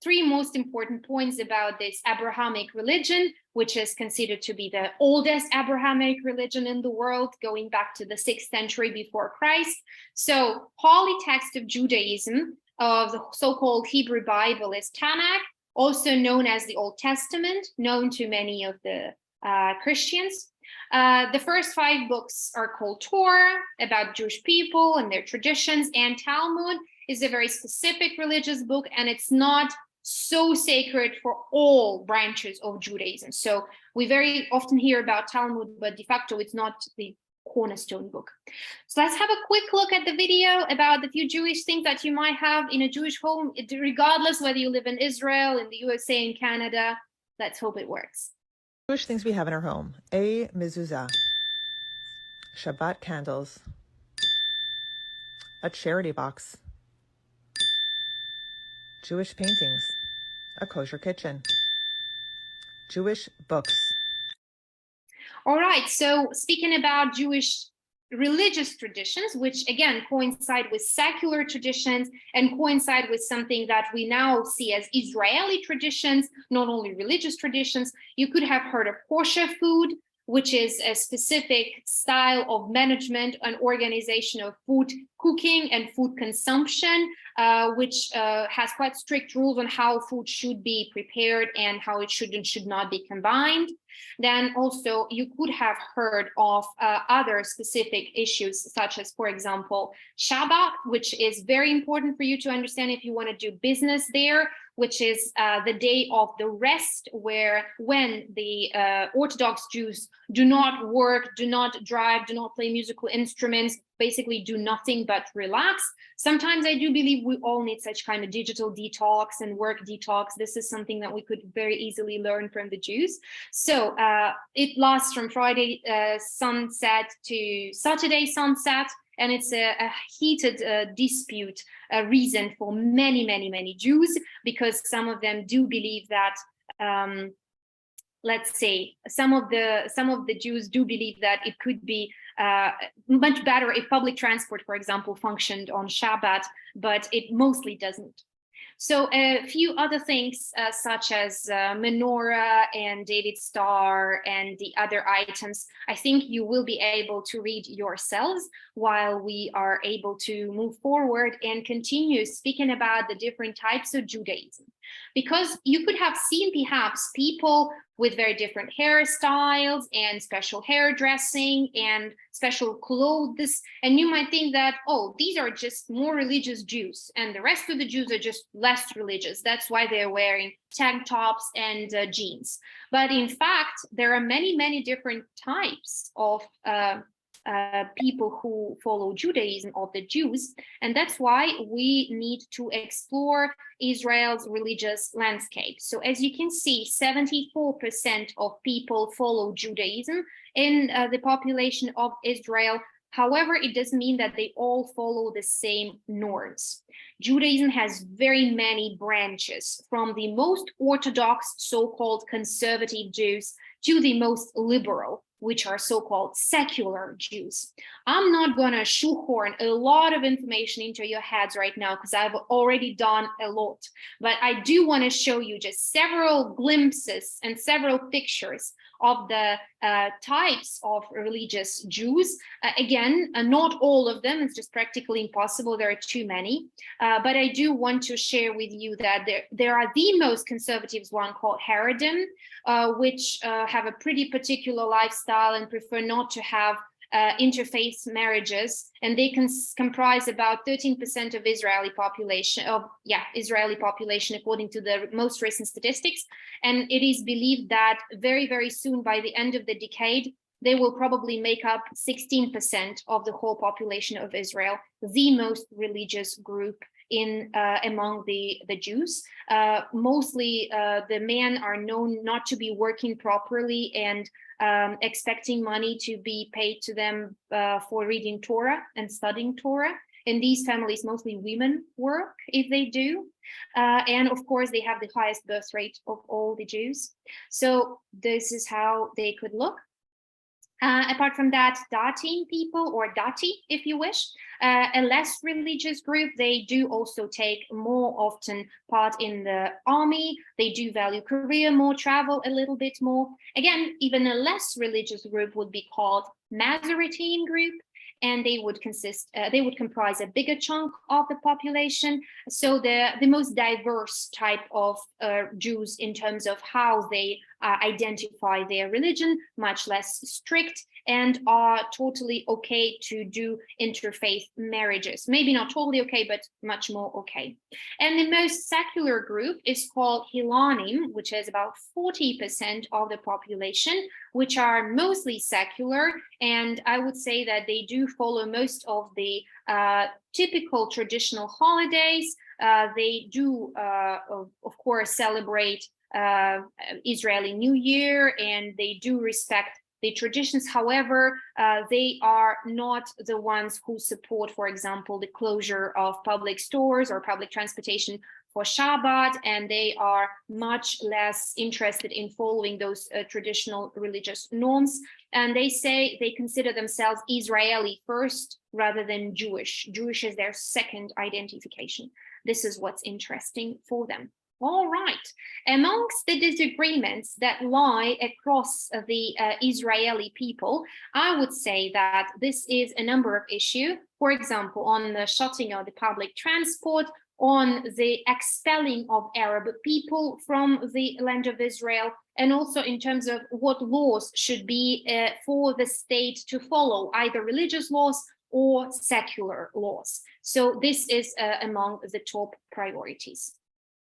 three most important points about this Abrahamic religion, which is considered to be the oldest Abrahamic religion in the world, going back to the 6th century before Christ. So, holy text of Judaism, of the so-called Hebrew Bible, is Tanakh, also known as the Old Testament, known to many of the Christians. The first 5 books are called Torah, about Jewish people and their traditions, and Talmud is a very specific religious book, and it's not so sacred for all branches of Judaism. So we very often hear about Talmud, but de facto it's not the cornerstone book. So let's have a quick look at the video about the few Jewish things that you might have in a Jewish home, regardless whether you live in Israel, in the USA, in Canada. Let's hope it works. Jewish things we have in our home: a mezuzah, Shabbat candles, a charity box, Jewish paintings, a kosher kitchen, Jewish books. All right, so speaking about Jewish religious traditions, which again coincide with secular traditions and coincide with something that we now see as Israeli traditions, not only religious traditions. You could have heard of kosher food, which is a specific style of management and organization of food cooking and food consumption, which has quite strict rules on how food should be prepared and how it should and should not be combined. Then also you could have heard of other specific issues, such as, for example, Shabbat, which is very important for you to understand if you want to do business there, which is the day of the rest, when the Orthodox Jews do not work, do not drive, do not play musical instruments, basically do nothing but relax. Sometimes I do believe we all need such kind of digital detox and work detox. This is something that we could very easily learn from the Jews. So it lasts from Friday sunset to Saturday sunset. And it's a heated dispute reason for many Jews, because some of them do believe that, let's say, some of the Jews do believe that it could be much better if public transport, for example, functioned on Shabbat, but it mostly doesn't. So a few other things such as menorah and David Star and the other items, I think you will be able to read yourselves while we are able to move forward and continue speaking about the different types of Judaism. Because you could have seen perhaps people with very different hairstyles and special hairdressing and special clothes, and you might think that, oh, these are just more religious Jews and the rest of the Jews are just less religious. That's why they're wearing tank tops and jeans. But in fact, there are many different types of people who follow Judaism, of the Jews, and that's why we need to explore Israel's religious landscape. So as you can see, 74% of people follow Judaism in the population of Israel. However, it doesn't mean that they all follow the same norms. Judaism has very many branches, from the most orthodox so-called conservative Jews to the most liberal, which are so-called secular Jews. I'm not going to shoehorn a lot of information into your heads right now because I've already done a lot, but I do want to show you just several glimpses and several pictures of the types of religious Jews. Again, not all of them, it's just practically impossible, there are too many, but I do want to share with you that there are the most conservative one called Haredim, which have a pretty particular lifestyle and prefer not to have interfaith marriages, and they comprise about 13% of Israeli population, according to the most recent statistics. And it is believed that very soon, by the end of the decade, they will probably make up 16% of the whole population of Israel, the most religious group among the Jews. Mostly the men are known not to be working properly and expecting money to be paid to them for reading Torah and studying Torah. In these families, mostly women work if they do. And of course, they have the highest birth rate of all the Jews. So this is how they could look. Apart from that, Datim people, or Dati, if you wish, a less religious group, they do also take more often part in the army. They do value career more, travel a little bit more. Again, even a less religious group would be called Masoretan group, and they would comprise a bigger chunk of the population. So the most diverse type of Jews in terms of how they identify their religion, much less strict, and are totally okay to do interfaith marriages. Maybe not totally okay, but much more okay. And the most secular group is called Hilanim, which is about 40% of the population, which are mostly secular. And I would say that they do follow most of the typical traditional holidays. They do, of course, celebrate Israeli New Year, and they do respect the traditions. However, they are not the ones who support, for example, the closure of public stores or public transportation for Shabbat, and they are much less interested in following those traditional religious norms. And they say they consider themselves Israeli first rather than Jewish. Jewish is their second identification. This is what's interesting for them. All right. Amongst the disagreements that lie across the Israeli people, I would say that this is a number of issues. For example, on the shutting of the public transport, on the expelling of Arab people from the land of Israel, and also in terms of what laws should be for the state to follow, either religious laws or secular laws. So this is among the top priorities.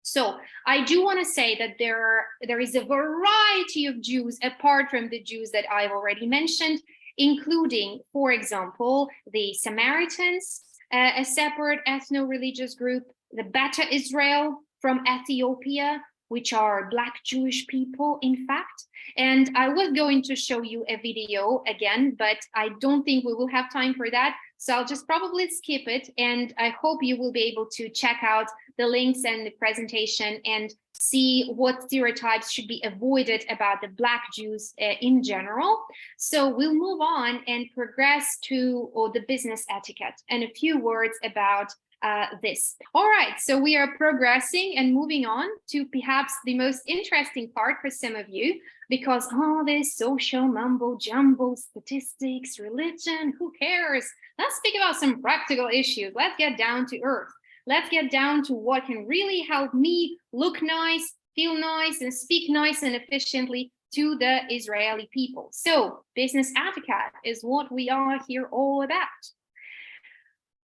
So I do want to say that there is a variety of Jews apart from the Jews that I've already mentioned, including, for example, the Samaritans, a separate ethno-religious group, the Beta Israel from Ethiopia, which are Black Jewish people, in fact. And I was going to show you a video again, but I don't think we will have time for that. So I'll just probably skip it. And I hope you will be able to check out the links and the presentation and see what stereotypes should be avoided about the Black Jews in general. So we'll move on and progress to the business etiquette and a few words about this. All right, so we are progressing and moving on to perhaps the most interesting part for some of you, because all this social mumbo jumbo, statistics, religion, who cares? Let's speak about some practical issues. Let's get down to earth. Let's get down to what can really help me look nice, feel nice, and speak nice and efficiently to the Israeli people. So business etiquette is what we are here all about.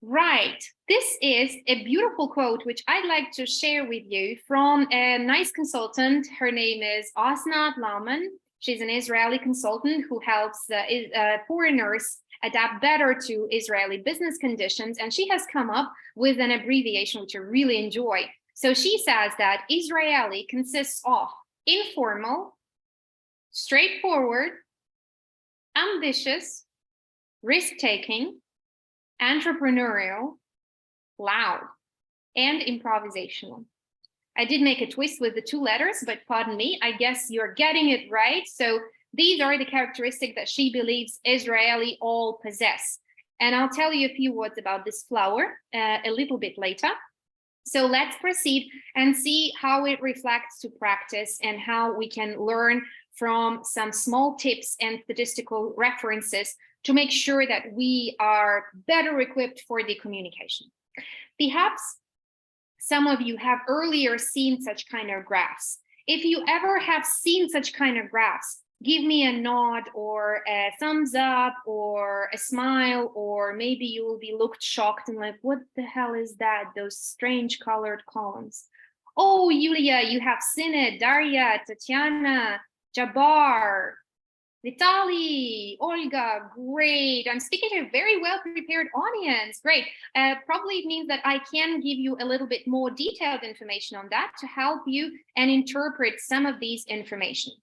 Right. This is a beautiful quote, which I'd like to share with you from a nice consultant. Her name is Asnat Lauman. She's an Israeli consultant who helps foreigners adapt better to Israeli business conditions. And she has come up with an abbreviation, which I really enjoy. So she says that Israeli consists of informal, straightforward, ambitious, risk-taking, entrepreneurial, loud, and improvisational. I did make a twist with the two letters, but pardon me, I guess you're getting it right. So these are the characteristics that she believes Israeli all possess. And I'll tell you a few words about this flower a little bit later. So let's proceed and see how it reflects to practice and how we can learn from some small tips and statistical references to make sure that we are better equipped for the communication. Perhaps some of you have earlier seen such kind of graphs. If you ever have seen such kind of graphs, give me a nod or a thumbs up or a smile, or maybe you will be looked shocked and like, what the hell is that? Those strange colored columns. Oh, Yulia, you have seen it. Daria, Tatiana, Jabbar, Vitaly, Olga, great. I'm speaking to a very well-prepared audience. Great. Probably means that I can give you a little bit more detailed information on that to help you and interpret some of these information.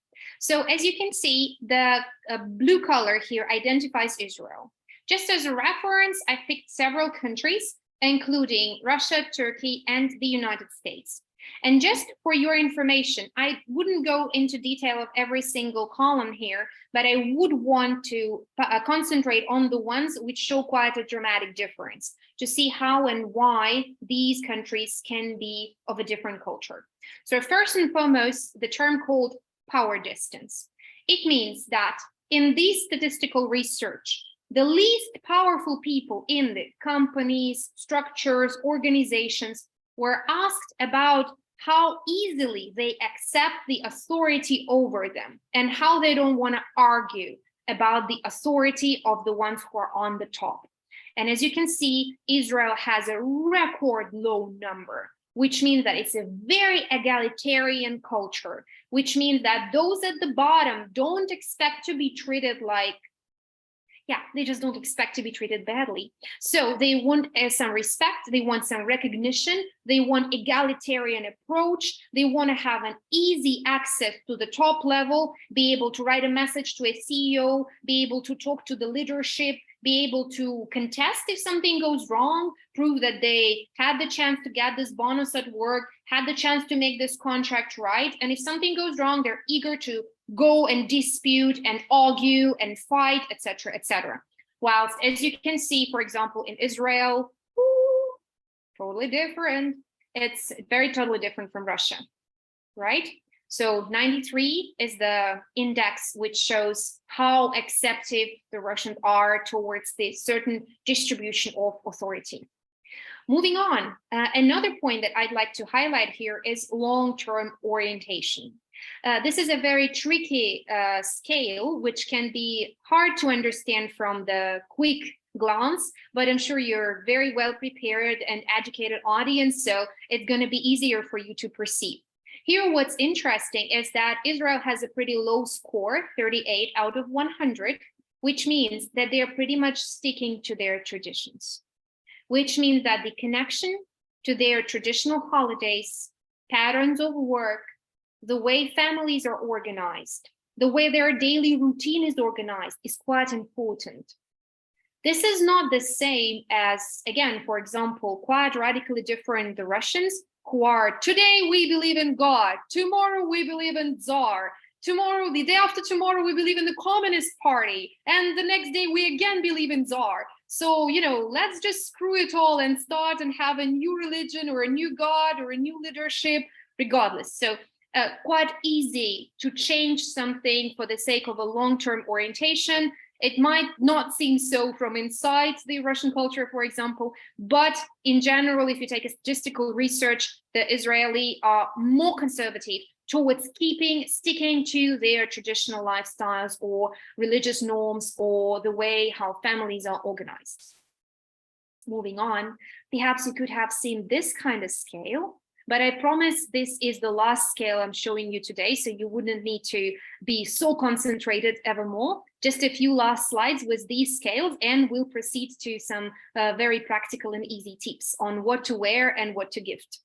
So as you can see, the blue color here identifies Israel. Just as a reference, I picked several countries, including Russia, Turkey, and the United States. And just for your information, I wouldn't go into detail of every single column here, but I would want to concentrate on the ones which show quite a dramatic difference to see how and why these countries can be of a different culture. So first and foremost, the term called power distance. It means that in this statistical research, the least powerful people in the companies, structures, organizations were asked about how easily they accept the authority over them and how they don't want to argue about the authority of the ones who are on the top. And as you can see, Israel has a record low number, which means that it's a very egalitarian culture, which means that those at the bottom don't expect to be treated like, they just don't expect to be treated badly. So they want some respect, they want some recognition, they want egalitarian approach, they want to have an easy access to the top level, be able to write a message to a CEO, be able to talk to the leadership, be able to contest if something goes wrong, prove that they had the chance to get this bonus at work, had the chance to make this contract right. And if something goes wrong, they're eager to go and dispute and argue and fight, etc., etc. Whilst, as you can see, for example, in Israel, totally different. It's very totally different from Russia, right? So 93 is the index which shows how acceptive the Russians are towards the certain distribution of authority. Moving on, another point that I'd like to highlight here is long-term orientation. This is a very tricky scale, which can be hard to understand from the quick glance, but I'm sure you're very well prepared and educated audience, so it's going to be easier for you to perceive. Here, what's interesting is that Israel has a pretty low score, 38 out of 100, which means that they're pretty much sticking to their traditions, which means that the connection to their traditional holidays, patterns of work, the way families are organized, the way their daily routine is organized is quite important. This is not the same as, again, for example, quite radically different the Russians, who are, today we believe in God, tomorrow we believe in Tsar, tomorrow, the day after tomorrow, we believe in the Communist Party, and the next day we again believe in Tsar. So, let's just screw it all and start and have a new religion or a new God or a new leadership, regardless. So quite easy to change something for the sake of a long-term orientation. It might not seem so from inside the Russian culture, for example, but in general, if you take a statistical research, the Israeli are more conservative towards sticking to their traditional lifestyles or religious norms or the way how families are organized. Moving on, perhaps you could have seen this kind of scale, but I promise this is the last scale I'm showing you today, so you wouldn't need to be so concentrated evermore. Just a few last slides with these scales, and we'll proceed to some very practical and easy tips on what to wear and what to gift.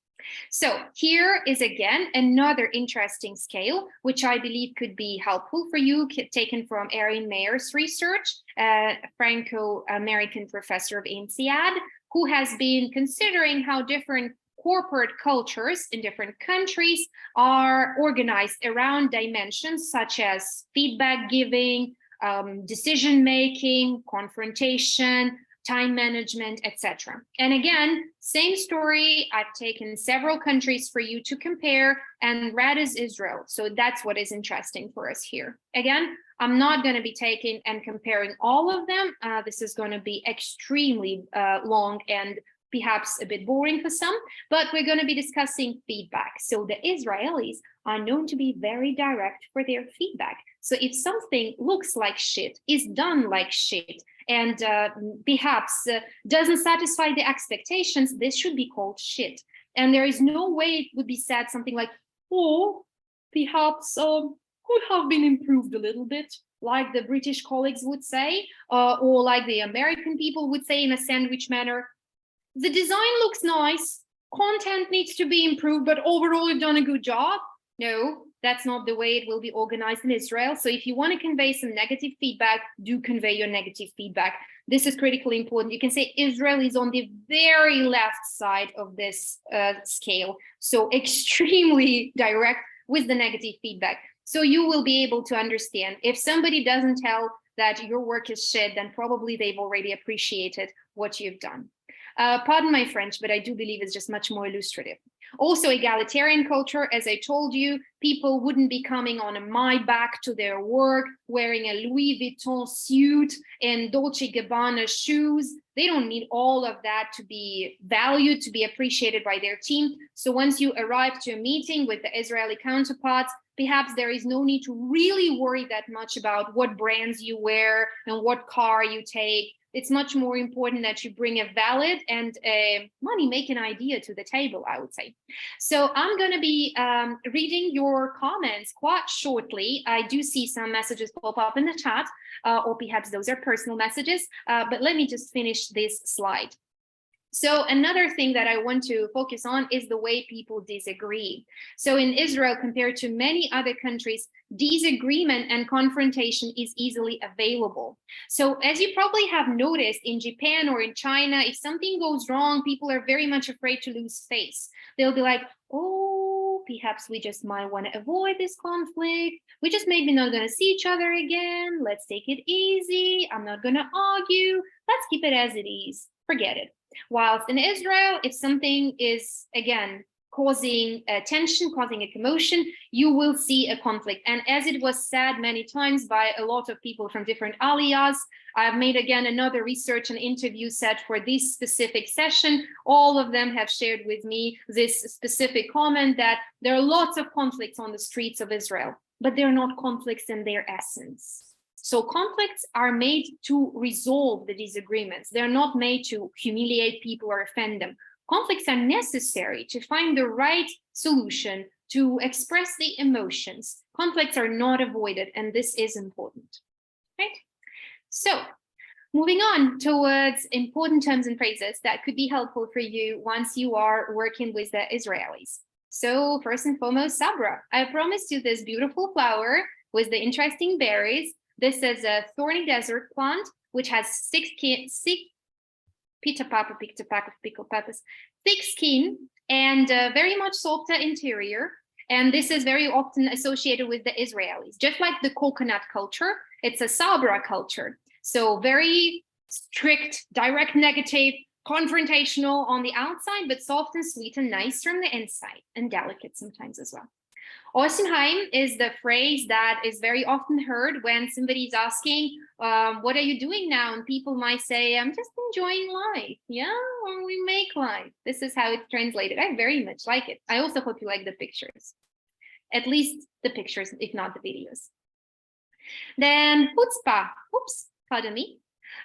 So here is again another interesting scale, which I believe could be helpful for you, taken from Erin Mayer's research, a Franco-American professor of INSEAD, who has been considering how different corporate cultures in different countries are organized around dimensions such as feedback giving, decision making, confrontation, time management, etc. And again, same story. I've taken several countries for you to compare, and red is Israel. So that's what is interesting for us here. Again, I'm not going to be taking and comparing all of them. This is going to be extremely long and perhaps a bit boring for some, but we're going to be discussing feedback. So the Israelis are known to be very direct for their feedback. So if something looks like shit, is done like shit, and perhaps doesn't satisfy the expectations, this should be called shit. And there is no way it would be said something like, oh, perhaps could have been improved a little bit, like the British colleagues would say, or like the American people would say in a sandwich manner. The design looks nice, content needs to be improved, but overall you've done a good job. No, That's not the way it will be organized in Israel. So if you want to convey some negative feedback, do convey your negative feedback. This is critically important. You can say Israel is on the very left side of this scale. So extremely direct with the negative feedback. So you will be able to understand. If somebody doesn't tell that your work is shit, then probably they've already appreciated what you've done. Pardon my French, but I do believe it's just much more illustrative. Also, egalitarian culture, as I told you, people wouldn't be coming on my back to their work, wearing a Louis Vuitton suit and Dolce & Gabbana shoes. They don't need all of that to be valued, to be appreciated by their team. So once you arrive to a meeting with the Israeli counterparts, perhaps there is no need to really worry that much about what brands you wear and what car you take. It's much more important that you bring a valid and a money-making idea to the table, I would say. So I'm going to be reading your comments quite shortly. I do see some messages pop up in the chat, or perhaps those are personal messages, but let me just finish this slide. So another thing that I want to focus on is the way people disagree. So in Israel, compared to many other countries, disagreement and confrontation is easily available. So as you probably have noticed in Japan or in China, if something goes wrong, people are very much afraid to lose face. They'll be like, oh, perhaps we just might want to avoid this conflict. We just maybe not going to see each other again. Let's take it easy. I'm not going to argue. Let's keep it as it is. Forget it. Whilst in Israel, if something is, again, causing tension, causing a commotion, you will see a conflict. And as it was said many times by a lot of people from different aliyahs, I've made, again, another research and interview set for this specific session. All of them have shared with me this specific comment that there are lots of conflicts on the streets of Israel, but they're not conflicts in their essence. So conflicts are made to resolve the disagreements. They're not made to humiliate people or offend them. Conflicts are necessary to find the right solution, to express the emotions. Conflicts are not avoided, and this is important, right? So moving on towards important terms and phrases that could be helpful for you once you are working with the Israelis. So first and foremost, sabra. I promised you this beautiful flower with the interesting berries. This is a thorny desert plant, which has thick skin and very much softer interior. And this is very often associated with the Israelis. Just like the coconut culture, it's a sabra culture. So very strict, direct, negative, confrontational on the outside, but soft and sweet and nice from the inside, and delicate sometimes as well. Osimheim is the phrase that is very often heard when somebody is asking, what are you doing now? And people might say, I'm just enjoying life. Yeah, or we make life. This is how it's translated. I very much like it. I also hope you like the pictures, at least the pictures, if not the videos. Then chutzpah, oops, pardon me.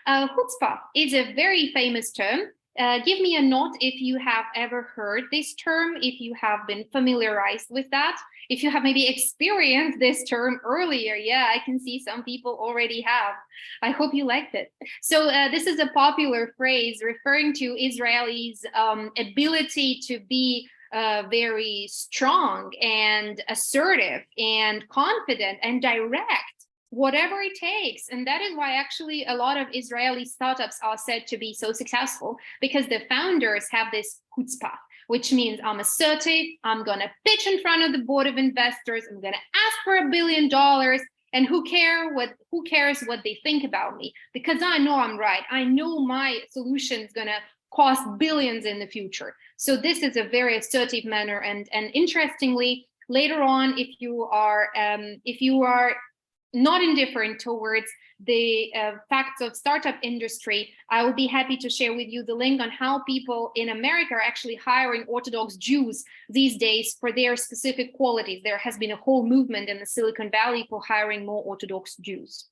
Chutzpah is a very famous term. Give me a nod if you have ever heard this term, if you have been familiarized with that, if you have maybe experienced this term earlier. Yeah, I can see some people already have. I hope you liked it. So this is a popular phrase referring to Israelis' ability to be very strong and assertive and confident and direct, whatever it takes. And that is why actually a lot of Israeli startups are said to be so successful, because the founders have this chutzpah, which means I'm assertive, I'm going to pitch in front of the board of investors, I'm going to ask for $1 billion, and who cares what they think about me, because I know I'm right. I know my solution is going to cost billions in the future. So this is a very assertive manner. And interestingly, later on, if you are not indifferent towards the facts of startup industry, I will be happy to share with you the link on how people in America are actually hiring Orthodox Jews these days for their specific qualities. There has been a whole movement in the Silicon Valley for hiring more Orthodox Jews.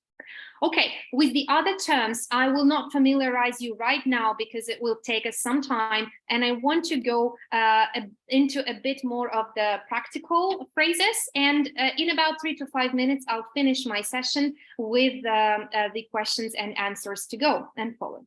Okay, with the other terms, I will not familiarize you right now because it will take us some time, and I want to go into a bit more of the practical phrases, and in about 3 to 5 minutes, I'll finish my session with the questions and answers to go and follow.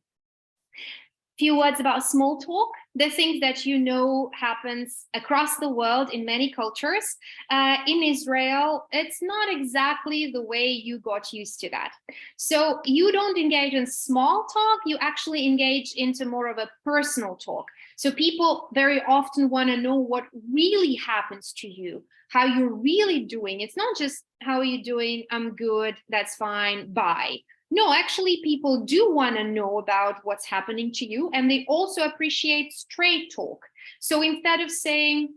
Few words about small talk, the things that you know happens across the world in many cultures. In Israel, it's not exactly the way you got used to that. So you don't engage in small talk, you actually engage into more of a personal talk. So people very often want to know what really happens to you, how you're really doing. It's not just, how are you doing? I'm good, that's fine, bye. No, actually, people do want to know about what's happening to you, and they also appreciate straight talk. So instead of saying,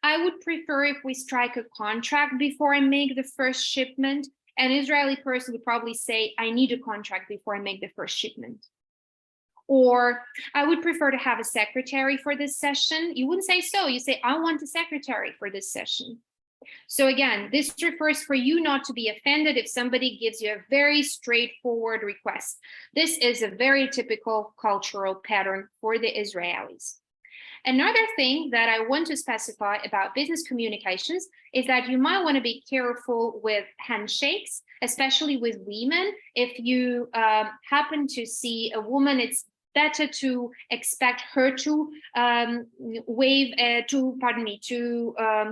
I would prefer if we strike a contract before I make the first shipment, an Israeli person would probably say, I need a contract before I make the first shipment. Or I would prefer to have a secretary for this session. You wouldn't say so. You say, I want a secretary for this session. So again, this refers for you not to be offended if somebody gives you a very straightforward request. This is a very typical cultural pattern for the Israelis. Another thing that I want to specify about business communications is that you might want to be careful with handshakes, especially with women. If you happen to see a woman, it's better to expect her to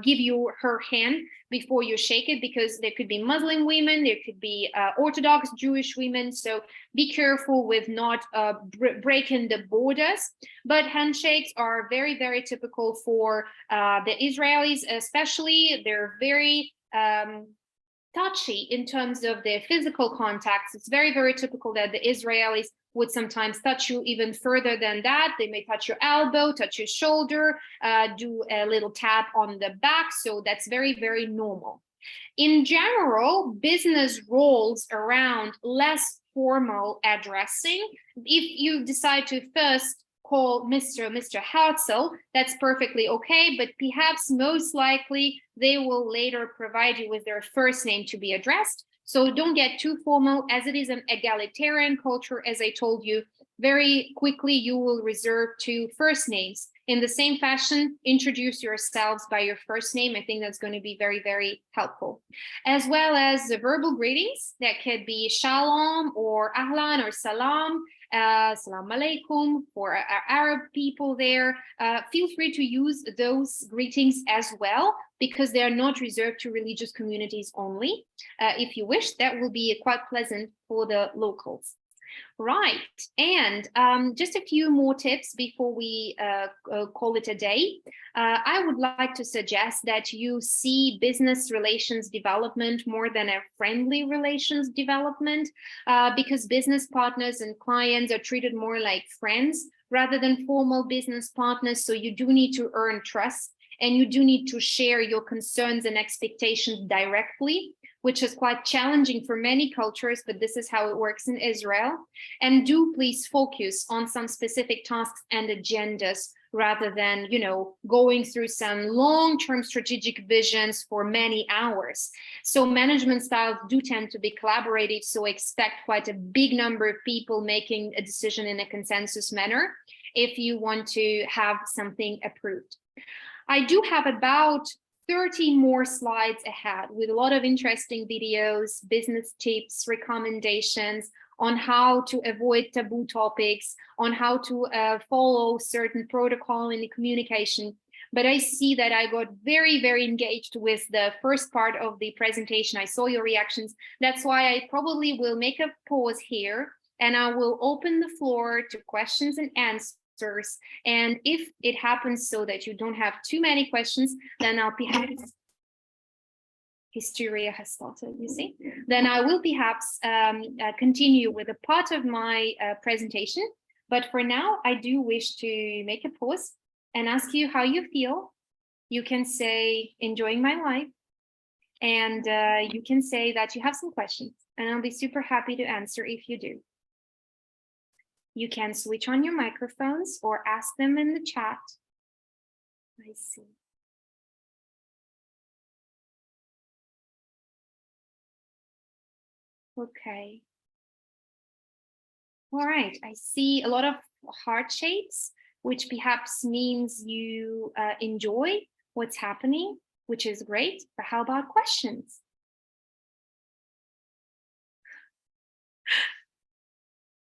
give you her hand before you shake it, because there could be Muslim women, there could be Orthodox Jewish women. So be careful with not breaking the borders. But handshakes are very, very typical for the Israelis, especially. They're very touchy in terms of their physical contacts. It's very, very typical that the Israelis would sometimes touch you even further than that. They may touch your elbow, touch your shoulder, do a little tap on the back. So that's very, very normal. In general, business rolls around less formal addressing. If you decide to first call Mr. Herzl, that's perfectly okay, but perhaps most likely they will later provide you with their first name to be addressed. So don't get too formal, as it is an egalitarian culture. As I told you, very quickly you will reserve to first names. In the same fashion, introduce yourselves by your first name. I think that's going to be very, very helpful. As well as the verbal greetings that could be shalom or ahlan or salam. Salam alaikum for our Arab people there. Feel free to use those greetings as well, because they are not reserved to religious communities only. If you wish, that will be quite pleasant for the locals. Right, and just a few more tips before we call it a day. I would like to suggest that you see business relations development more than a friendly relations development, because business partners and clients are treated more like friends rather than formal business partners. So you do need to earn trust, and you do need to share your concerns and expectations directly, which is quite challenging for many cultures, but this is how it works in Israel. And do please focus on some specific tasks and agendas rather than, going through some long-term strategic visions for many hours. So management styles do tend to be collaborative, so expect quite a big number of people making a decision in a consensus manner if you want to have something approved. I do have about 30 more slides ahead with a lot of interesting videos, business tips, recommendations on how to avoid taboo topics, on how to follow certain protocol in the communication. But I see that I got very, very engaged with the first part of the presentation. I saw your reactions. That's why I probably will make a pause here, and I will open the floor to questions and answers. And if it happens so that you don't have too many questions, then I'll perhaps, hysteria has started, you see, then I will perhaps continue with a part of my presentation. But for now, I do wish to make a pause and ask you how you feel. You can say, enjoying my life, and you can say that you have some questions, and I'll be super happy to answer if you do. You can switch on your microphones or ask them in the chat. I see. Okay. All right, I see a lot of heart shapes, which perhaps means you enjoy what's happening, which is great. But how about questions?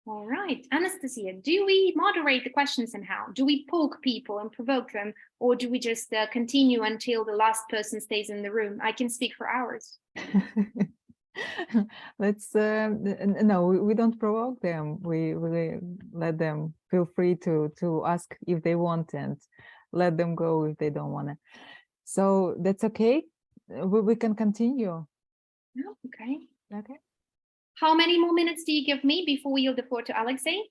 All right, Anastasia, do we moderate the questions and how? Do we poke people and provoke them, or do we just continue until the last person stays in the room? I can speak for hours. Let's no, we don't provoke them. We let them feel free to ask if they want and let them go if they don't want to. So that's okay. We can continue. Oh, okay. Okay. How many more minutes do you give me before we yield the floor to Alexei?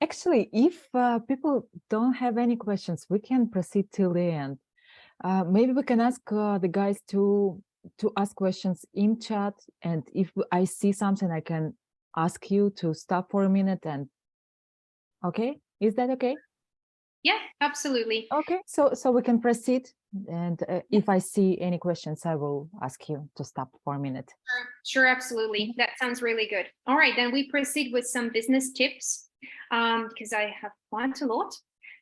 Actually, if people don't have any questions, we can proceed till the end. Maybe we can ask the guys to ask questions in chat, and if I see something, I can ask you to stop for a minute. And okay, is that okay? Yeah, absolutely. Okay, so we can proceed, and if I see any questions, I will ask you to stop for a minute. Sure, absolutely. That sounds really good. All right, then we proceed with some business tips because I have quite a lot.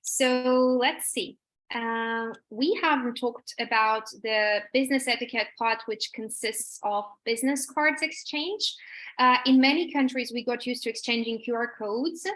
So let's see. We haven't talked about the business etiquette part, which consists of business cards exchange. In many countries, we got used to exchanging QR codes.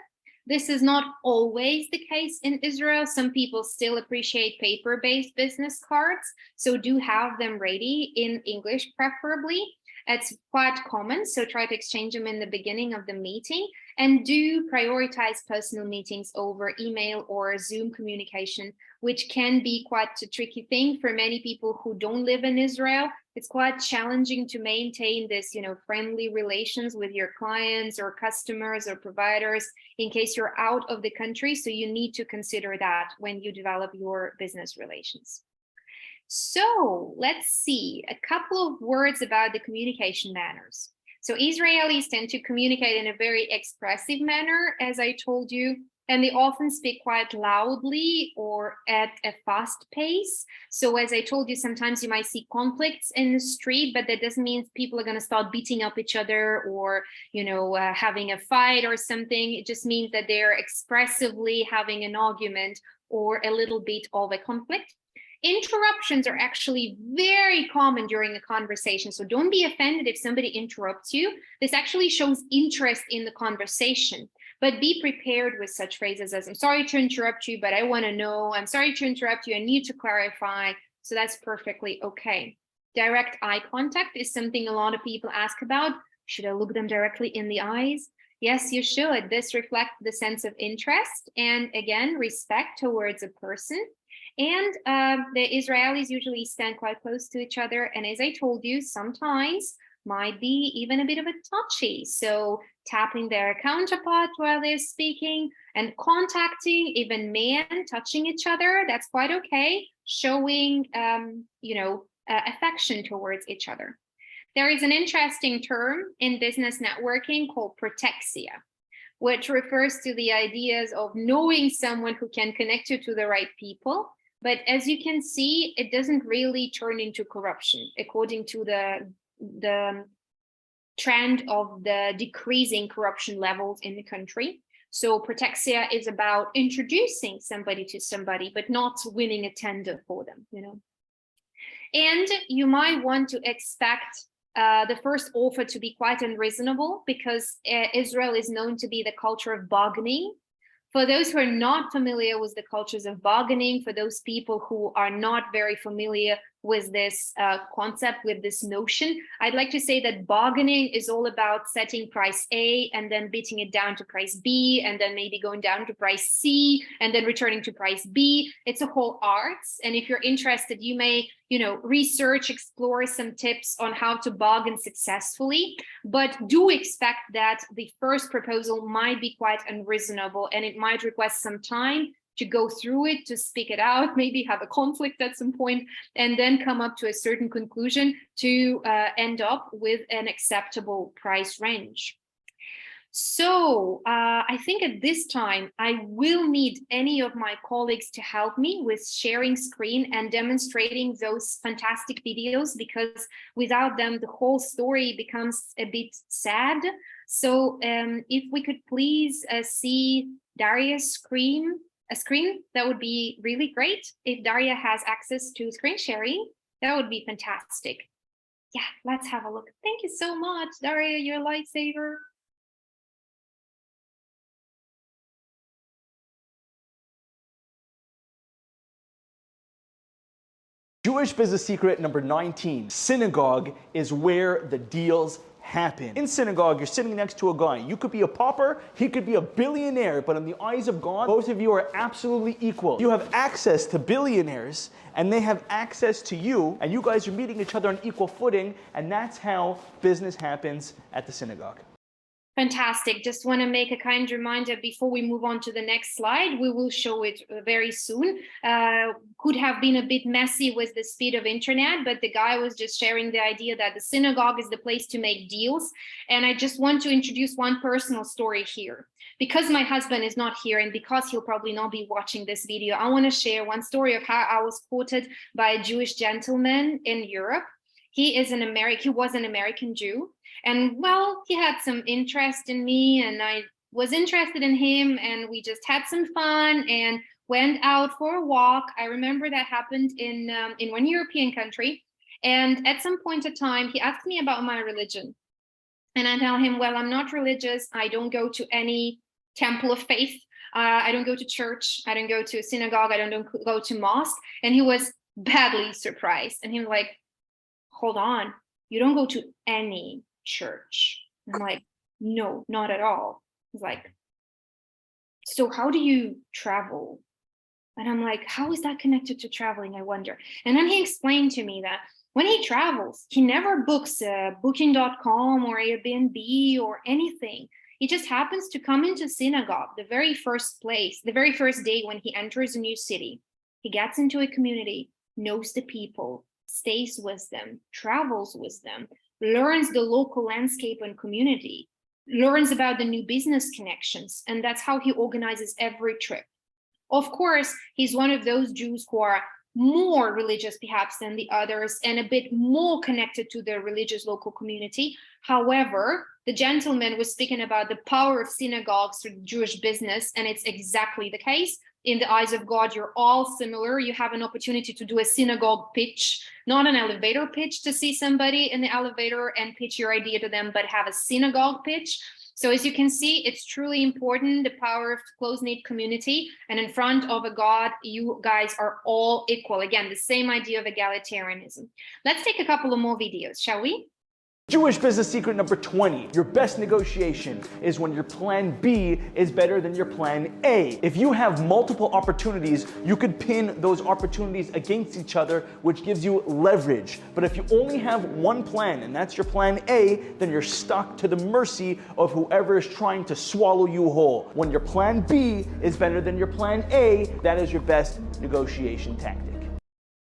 This is not always the case in Israel. Some people still appreciate paper-based business cards, so do have them ready in English preferably. It's quite common, so try to exchange them in the beginning of the meeting, and do prioritize personal meetings over email or Zoom communication, which can be quite a tricky thing for many people who don't live in Israel. It's quite challenging to maintain this, friendly relations with your clients or customers or providers in case you're out of the country. So you need to consider that when you develop your business relations. So let's see a couple of words about the communication manners. So Israelis tend to communicate in a very expressive manner, as I told you, and they often speak quite loudly or at a fast pace. So as I told you, sometimes you might see conflicts in the street, but that doesn't mean people are going to start beating up each other or, having a fight or something. It just means that they're expressively having an argument or a little bit of a conflict. Interruptions are actually very common during a conversation. So don't be offended if somebody interrupts you. This actually shows interest in the conversation. But be prepared with such phrases as, I'm sorry to interrupt you, but I want to know. I'm sorry to interrupt you. I need to clarify. So that's perfectly okay. Direct eye contact is something a lot of people ask about. Should I look them directly in the eyes? Yes, you should. This reflects the sense of interest and, again, respect towards a person. And the Israelis usually stand quite close to each other. And as I told you, sometimes might be even a bit of a touchy. So tapping their counterpart while they're speaking and contacting, even men touching each other, that's quite okay, showing, affection towards each other. There is an interesting term in business networking called protexia, which refers to the ideas of knowing someone who can connect you to the right people. But as you can see, it doesn't really turn into corruption, according to the trend of the decreasing corruption levels in the country. So protexia is about introducing somebody to somebody, but not winning a tender for them, And you might want to expect the first offer to be quite unreasonable because Israel is known to be the culture of bargaining. For those who are not familiar with the cultures of bargaining, for those people who are not very familiar with this concept, with this notion, I'd like to say that bargaining is all about setting price A and then beating it down to price B and then maybe going down to price C and then returning to price B. It's a whole art. And if you're interested, you may, research, explore some tips on how to bargain successfully, but do expect that the first proposal might be quite unreasonable and it might request some time to go through it, to speak it out, maybe have a conflict at some point, and then come up to a certain conclusion to end up with an acceptable price range. So I think at this time, I will need any of my colleagues to help me with sharing screen and demonstrating those fantastic videos, because without them, the whole story becomes a bit sad. So if we could please see Daria's screen, that would be really great. If Daria has access to screen sharing, that would be fantastic. Yeah, let's have a look. Thank you so much, Daria, you're a lifesaver. Jewish business secret number 19. Synagogue is where the deals happen. In synagogue, you're sitting next to a guy. You could be a pauper, he could be a billionaire, but in the eyes of God, both of you are absolutely equal. You have access to billionaires, and they have access to you, and you guys are meeting each other on equal footing, and that's how business happens at the synagogue. Fantastic. Just want to make a kind reminder before we move on to the next slide. We will show it very soon. Could have been a bit messy with the speed of internet, but the guy was just sharing the idea that the synagogue is the place to make deals. And I just want to introduce one personal story here. Because my husband is not here and because he'll probably not be watching this video, I want to share one story of how I was quoted by a Jewish gentleman in Europe. He was an American Jew. And well, he had some interest in me and I was interested in him, and we just had some fun and went out for a walk. I remember that happened in one European country. And at some point in time, he asked me about my religion. And I tell him, well, I'm not religious. I don't go to any temple of faith. I don't go to church. I don't go to a synagogue. I don't go to mosque. And he was badly surprised. And he was like, hold on, you don't go to any church? I'm like, no, not at all. He's like, so how do you travel? And I'm like, how is that connected to traveling, I wonder? And then he explained to me that when he travels, he never books booking.com or Airbnb or anything. He just happens to come into synagogue the very first day when he enters a new city. He gets into a community, knows the people, stays with them, travels with them, learns the local landscape and community, learns about the new business connections, and that's how he organizes every trip. Of course, he's one of those Jews who are more religious perhaps than the others and a bit more connected to the religious local community. However, the gentleman was speaking about the power of synagogues for Jewish business, and it's exactly the case. In the eyes of God, you're all similar. You have an opportunity to do a synagogue pitch, not an elevator pitch to see somebody in the elevator and pitch your idea to them, but have a synagogue pitch. So as you can see, it's truly important, the power of close-knit community. And in front of a God, you guys are all equal. Again, the same idea of egalitarianism. Let's take a couple of more videos, shall we? Jewish business secret number 20. Your best negotiation is when your plan B is better than your plan A. If you have multiple opportunities, you could pin those opportunities against each other, which gives you leverage. But if you only have one plan, and that's your plan A, then you're stuck to the mercy of whoever is trying to swallow you whole. When your plan B is better than your plan A, that is your best negotiation tactic.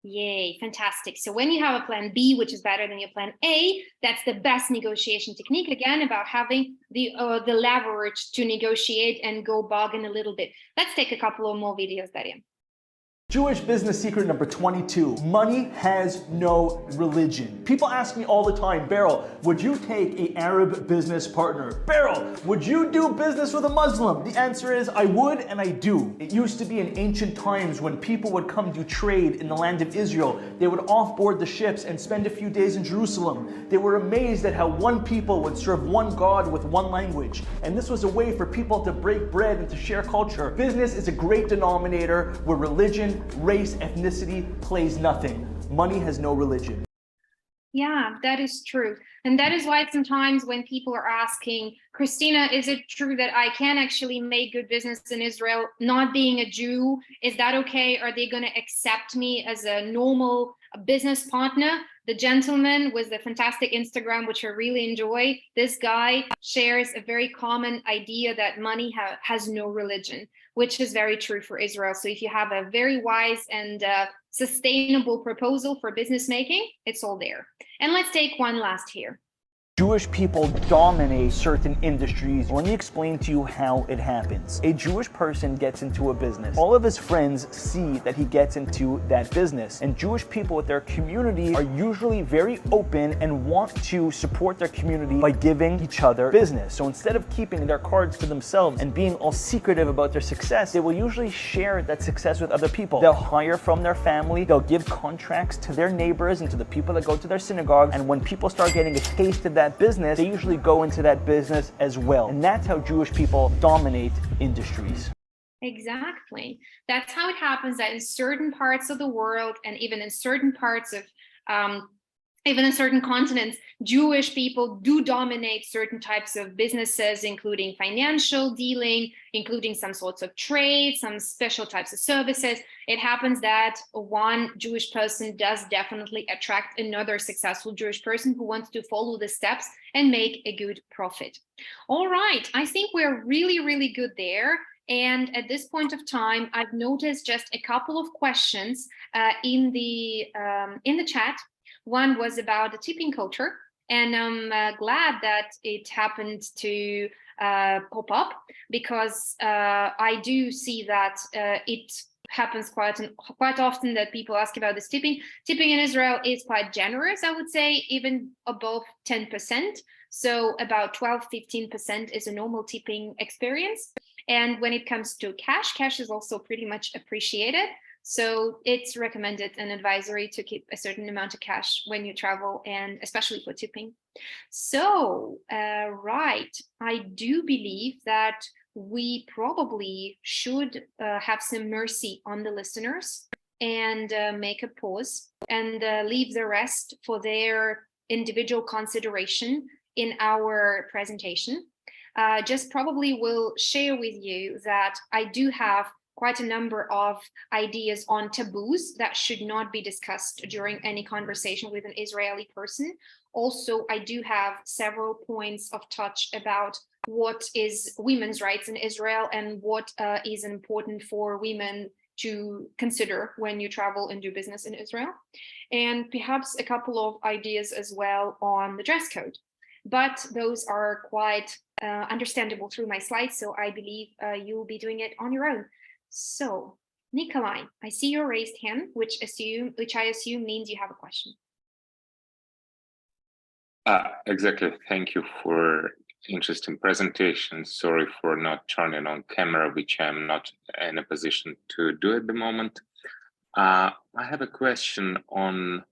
Yay, fantastic. So when you have a plan B, which is better than your plan A, that's the best negotiation technique, again, about having the leverage to negotiate and go bargain a little bit. Let's take a couple of more videos, Daria. Jewish business secret number 22. Money has no religion. People ask me all the time, Beryl, would you take an Arab business partner? Beryl, would you do business with a Muslim? The answer is I would and I do. It used to be in ancient times when people would come to trade in the land of Israel. They would offboard the ships and spend a few days in Jerusalem. They were amazed at how one people would serve one God with one language. And this was a way for people to break bread and to share culture. Business is a great denominator where religion, race, ethnicity plays nothing. Money has no religion. Yeah, that is true. And that is why sometimes when people are asking, Kristina, is it true that I can actually make good business in Israel not being a Jew? Is that okay? Are they going to accept me as a normal business partner? The gentleman with the fantastic Instagram, which I really enjoy, this guy shares a very common idea that money has no religion, which is very true for Israel. So if you have a very wise and sustainable proposal for business making, it's all there. And let's take one last here. Jewish people dominate certain industries. Let me explain to you how it happens. A Jewish person gets into a business. All of his friends see that he gets into that business. And Jewish people with their community are usually very open and want to support their community by giving each other business. So instead of keeping their cards to themselves and being all secretive about their success, they will usually share that success with other people. They'll hire from their family, they'll give contracts to their neighbors and to the people that go to their synagogue. And when people start getting a taste of that business, they usually go into that business as well. And that's how Jewish people dominate industries. Exactly. That's how it happens, that in certain parts of the world, and even in certain parts of even in certain continents, Jewish people do dominate certain types of businesses, including financial dealing, including some sorts of trade, some special types of services. It happens that one Jewish person does definitely attract another successful Jewish person who wants to follow the steps and make a good profit. All right, I think we're really, really good there. And at this point of time, I've noticed just a couple of questions in the chat. One was about the tipping culture, and I'm glad that it happened to pop up, because I do see that it happens quite often that people ask about this tipping. Tipping in Israel is quite generous, I would say, even above 10%. So about 12-15% is a normal tipping experience. And when it comes to cash is also pretty much appreciated. So it's recommended and advisory to keep a certain amount of cash when you travel, and especially for tipping. So, right, I do believe that we probably should have some mercy on the listeners and make a pause and leave the rest for their individual consideration in our presentation. Just probably will share with you that I do have quite a number of ideas on taboos that should not be discussed during any conversation with an Israeli person. Also, I do have several points of touch about what is women's rights in Israel and what is important for women to consider when you travel and do business in Israel. And perhaps a couple of ideas as well on the dress code. But those are quite understandable through my slides, so I believe you'll be doing it on your own. So, Nikolai, I see your raised hand, which I assume means you have a question. Exactly. Thank you for interesting presentation. Sorry for not turning on camera, which I'm not in a position to do at the moment. I have a question on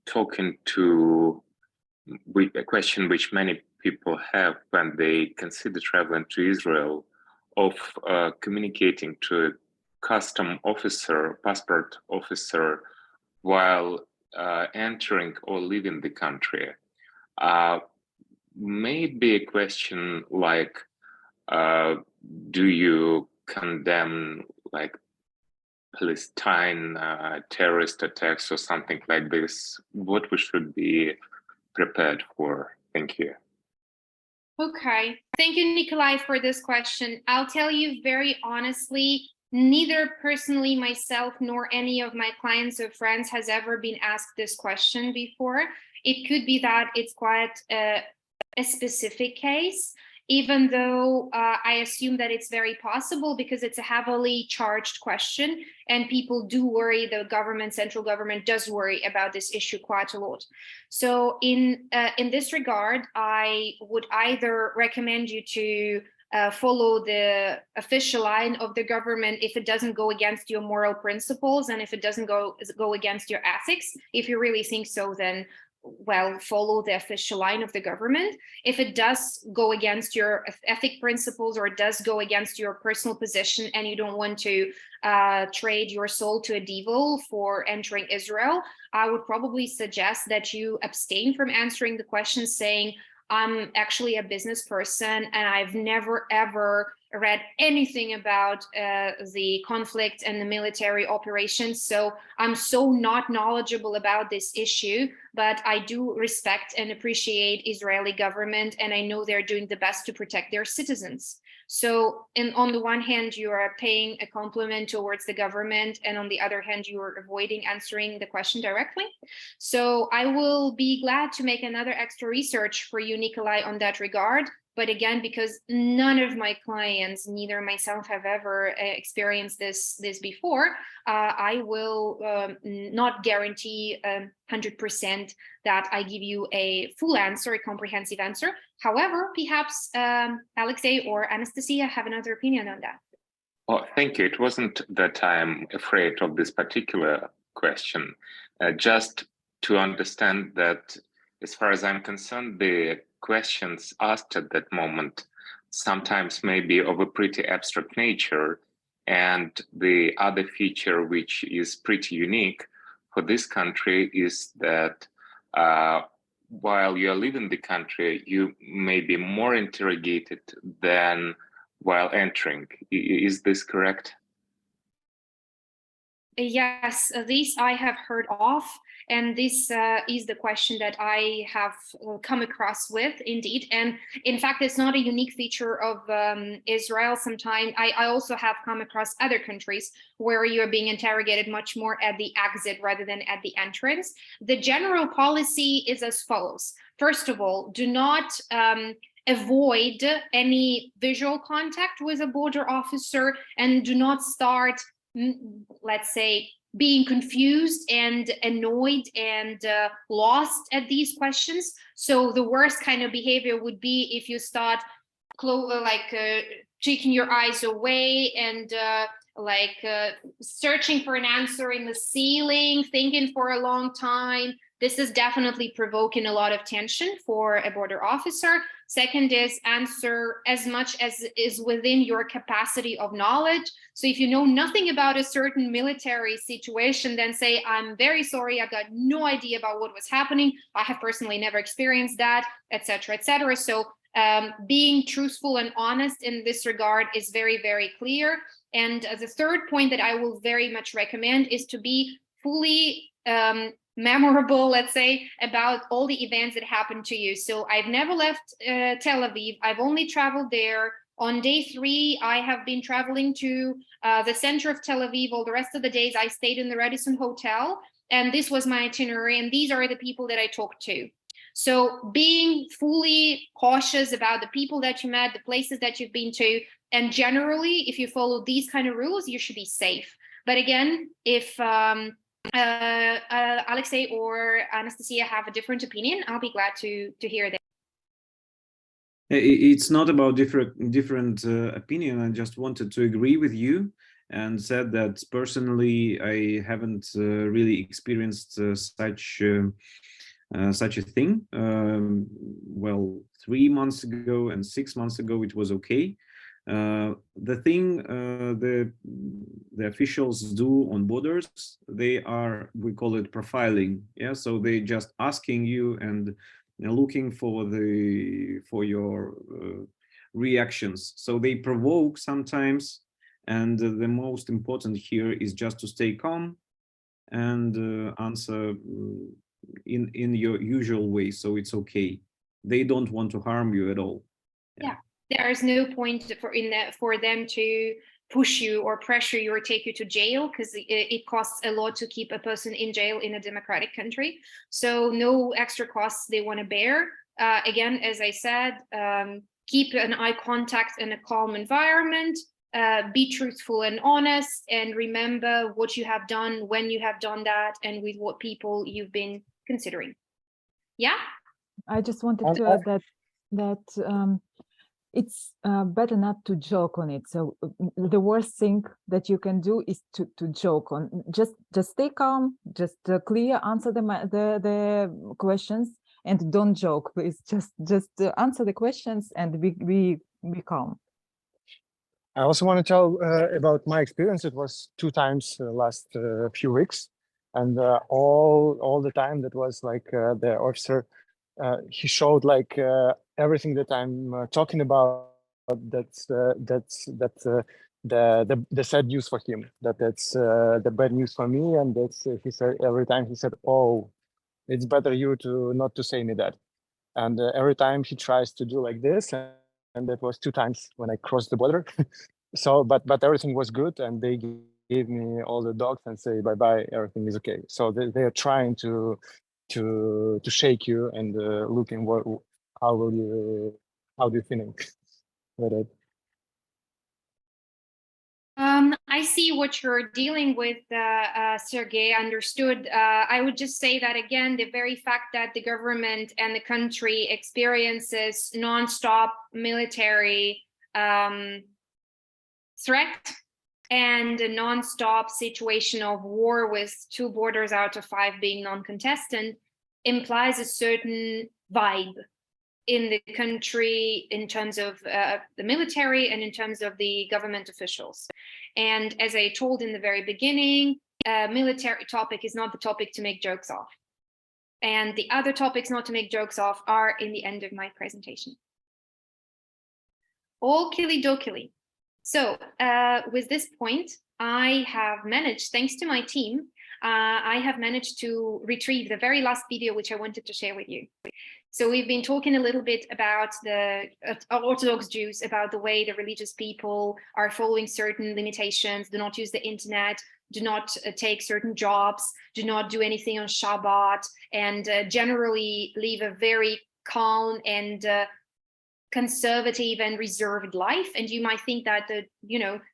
talking to a question which many people have when they consider traveling to Israel, of communicating to a custom officer, passport officer, while entering or leaving the country. Maybe a question like, do you condemn like Palestine terrorist attacks or something like this? What we should be prepared for? Thank you. Okay, thank you, Nikolai, for this question. I'll tell you very honestly, neither personally myself nor any of my clients or friends has ever been asked this question before. It could be that it's quite a specific case, even though I assume that it's very possible because it's a heavily charged question and people do worry, the government, central government does worry about this issue quite a lot. So in this regard, I would either recommend you to follow the official line of the government if it doesn't go against your moral principles and if it doesn't go against your ethics. If you really think so, then well, follow the official line of the government. If it does go against your ethic principles or it does go against your personal position and you don't want to trade your soul to a devil for entering Israel, I would probably suggest that you abstain from answering the question saying, I'm actually a business person and I've never ever read anything about the conflict and the military operations. So I'm so not knowledgeable about this issue, but I do respect and appreciate Israeli government and I know they're doing the best to protect their citizens. So on the one hand, you are paying a compliment towards the government, and on the other hand, you are avoiding answering the question directly. So I will be glad to make another extra research for you, Nikolai, on that regard. But again, because none of my clients, neither myself, have ever experienced this before, I will not guarantee 100% that I give you a full answer, a comprehensive answer. However, perhaps Alexei or Anastasia have another opinion on that. Oh, thank you. It wasn't that I'm afraid of this particular question. Just to understand that, as far as I'm concerned, the questions asked at that moment sometimes maybe of a pretty abstract nature. And the other feature, which is pretty unique for this country, is that while you are leaving the country, you may be more interrogated than while entering. Is this correct? Yes, this I have heard of, and this is the question that I have come across with, indeed. And in fact, it's not a unique feature of Israel. Sometimes I also have come across other countries where you're being interrogated much more at the exit rather than at the entrance. The general policy is as follows. First of all, do not avoid any visual contact with a border officer, and do not start, let's say, being confused and annoyed and lost at these questions. So the worst kind of behavior would be if you start taking your eyes away and searching for an answer in the ceiling, thinking for a long time. This is definitely provoking a lot of tension for a border officer. Second is answer as much as is within your capacity of knowledge. So if you know nothing about a certain military situation, then say, I'm very sorry, I've got no idea about what was happening. I have personally never experienced that, etc., etc. So being truthful and honest in this regard is very, very clear. And the third point that I will very much recommend is to be fully memorable, let's say, about all the events that happened to you. So I've never left Tel Aviv. I've only traveled there. On day 3, I have been traveling to the center of Tel Aviv. All the rest of the days I stayed in the Radisson Hotel, and this was my itinerary, and these are the people that I talked to. So being fully cautious about the people that you met, the places that you've been to, and generally, if you follow these kind of rules, you should be safe. But again, if Alexei or Anastasia have a different opinion, I'll be glad to hear that. It's not about different opinion. I just wanted to agree with you and said that personally, I haven't really experienced such a thing. Well, 3 months ago and 6 months ago, it was okay. The thing the officials do on borders, we call it profiling. Yeah, so they just asking you and looking for your reactions. So they provoke sometimes, and the most important here is just to stay calm and answer in your usual way. So it's okay. They don't want to harm you at all. Yeah. There is no point for them to push you or pressure you or take you to jail, because it costs a lot to keep a person in jail in a democratic country. So no extra costs they want to bear. Again, as I said, keep an eye contact in a calm environment, be truthful and honest, and remember what you have done, when you have done that, and with what people you've been considering. Yeah? I just wanted to add that it's better not to joke on it. So the worst thing that you can do is to joke on. Just stay calm, just clear, answer the questions, and don't joke, please. Just answer the questions and be calm. I also want to tell about my experience. It was 2 times last few weeks, and all the time that was like the officer. He showed like everything that I'm talking about. That's the sad news for him. That's the bad news for me. And that's he said every time. He said, "Oh, it's better you not to say me that." And every time he tries to do like this, and that was 2 times when I crossed the border. So, but everything was good, and they gave me all the dogs and say bye. Everything is okay. So they are trying to shake you and looking how do you think with it? I see what you're dealing with, Sergey. Understood. I would just say that again, the very fact that the government and the country experiences nonstop military threat and a nonstop situation of war with 2 borders out of 5 being non-contested implies a certain vibe. in the country in terms of the military and in terms of the government officials. And as I told in the very beginning, military topic is not the topic to make jokes of. And the other topics not to make jokes of are in the end of my presentation. Okily dokily. So with this point, I have managed, thanks to my team, I have managed to retrieve the very last video which I wanted to share with you. So we've been talking a little bit about the Orthodox Jews, about the way the religious people are following certain limitations, do not use the internet, do not take certain jobs, do not do anything on Shabbat, and generally live a very calm and conservative and reserved life. And you might think that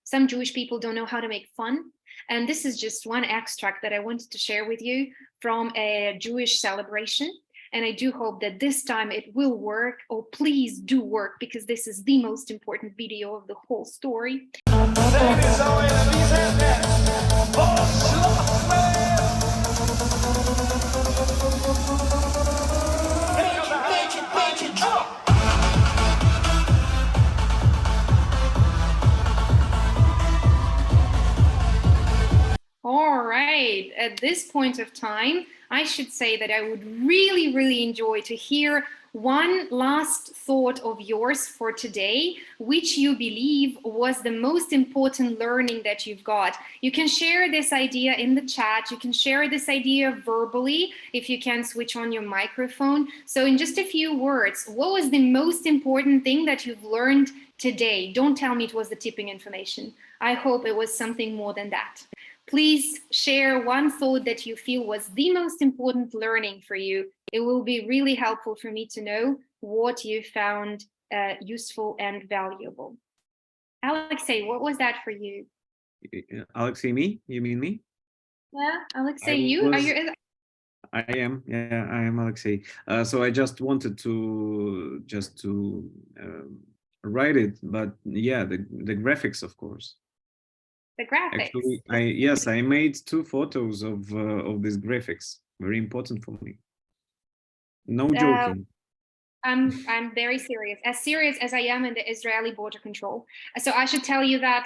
some Jewish people don't know how to make fun. And this is just one extract that I wanted to share with you from a Jewish celebration. And I do hope that this time it will work, or please do work, because this is the most important video of the whole story. All right, at this point of time, I should say that I would really, really enjoy to hear one last thought of yours for today, which you believe was the most important learning that you've got. You can share this idea in the chat. You can share this idea verbally if you can switch on your microphone. So in just a few words, what was the most important thing that you've learned today? Don't tell me it was the tipping information. I hope it was something more than that. Please share one thought that you feel was the most important learning for you. It will be really helpful for me to know what you found useful and valuable. Alexei, what was that for you? Alexei, me? You mean me? Yeah, Alexei, you? I am Alexei. So I just wanted to write it, but yeah, the graphics, of course. The graphics. Actually, I made 2 photos of these graphics. Very important for me. No joking. I'm very serious as I am in the Israeli border control. So I should tell you that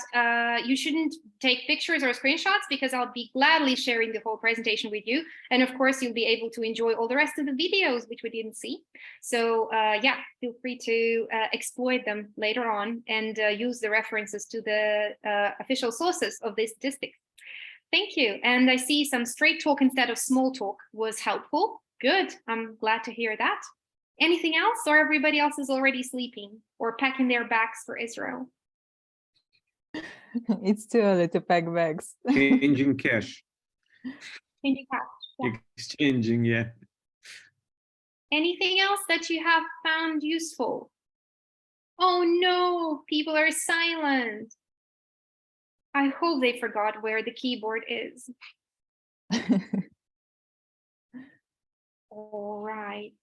you shouldn't take pictures or screenshots, because I'll be gladly sharing the whole presentation with you. And of course, you'll be able to enjoy all the rest of the videos, which we didn't see. So yeah, feel free to exploit them later on and use the references to the official sources of this statistic. Thank you. And I see some straight talk instead of small talk was helpful. Good. I'm glad to hear that. Anything else, or everybody else is already sleeping or packing their bags for Israel? It's too early to pack bags. Changing cash. Changing cash. Yeah. Exchanging, yeah. Anything else that you have found useful? Oh no, people are silent. I hope they forgot where the keyboard is. All right.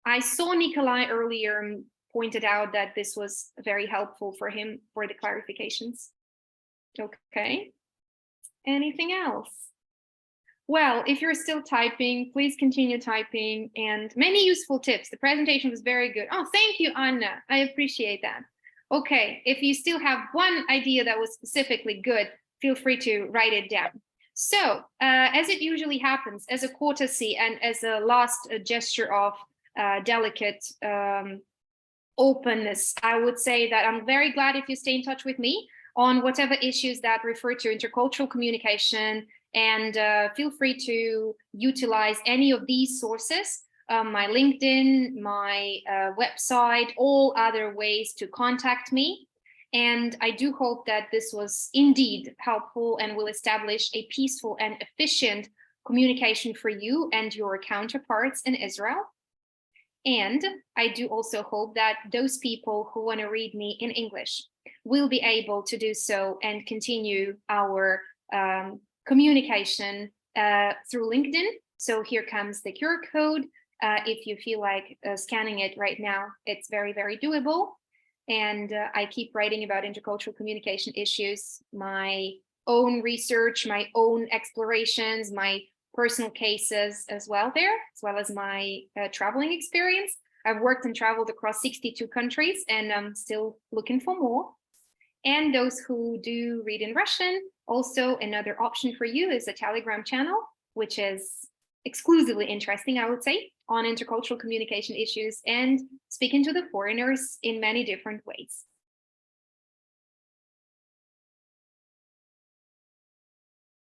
I saw Nikolai earlier pointed out that this was very helpful for him for the clarifications. Okay. Anything else? Well, if you're still typing, please continue typing, and many useful tips. The presentation was very good. Oh, thank you, Anna. I appreciate that. Okay, if you still have one idea that was specifically good, feel free to write it down. So, as it usually happens, as a courtesy and as a last gesture of delicate openness, I would say that I'm very glad if you stay in touch with me on whatever issues that refer to intercultural communication, and feel free to utilize any of these sources, my LinkedIn, my website, all other ways to contact me. And I do hope that this was indeed helpful and will establish a peaceful and efficient communication for you and your counterparts in Israel. And I do also hope that those people who want to read me in English will be able to do so and continue our communication through LinkedIn. So here comes the QR code. If you feel like scanning it right now, it's very, very doable. And I keep writing about intercultural communication issues, my own research, my own explorations, my personal cases as well there, as well as my traveling experience. I've worked and traveled across 62 countries, and I'm still looking for more. And those who do read in Russian, also another option for you is a Telegram channel, which is exclusively interesting, I would say, on intercultural communication issues and speaking to the foreigners in many different ways.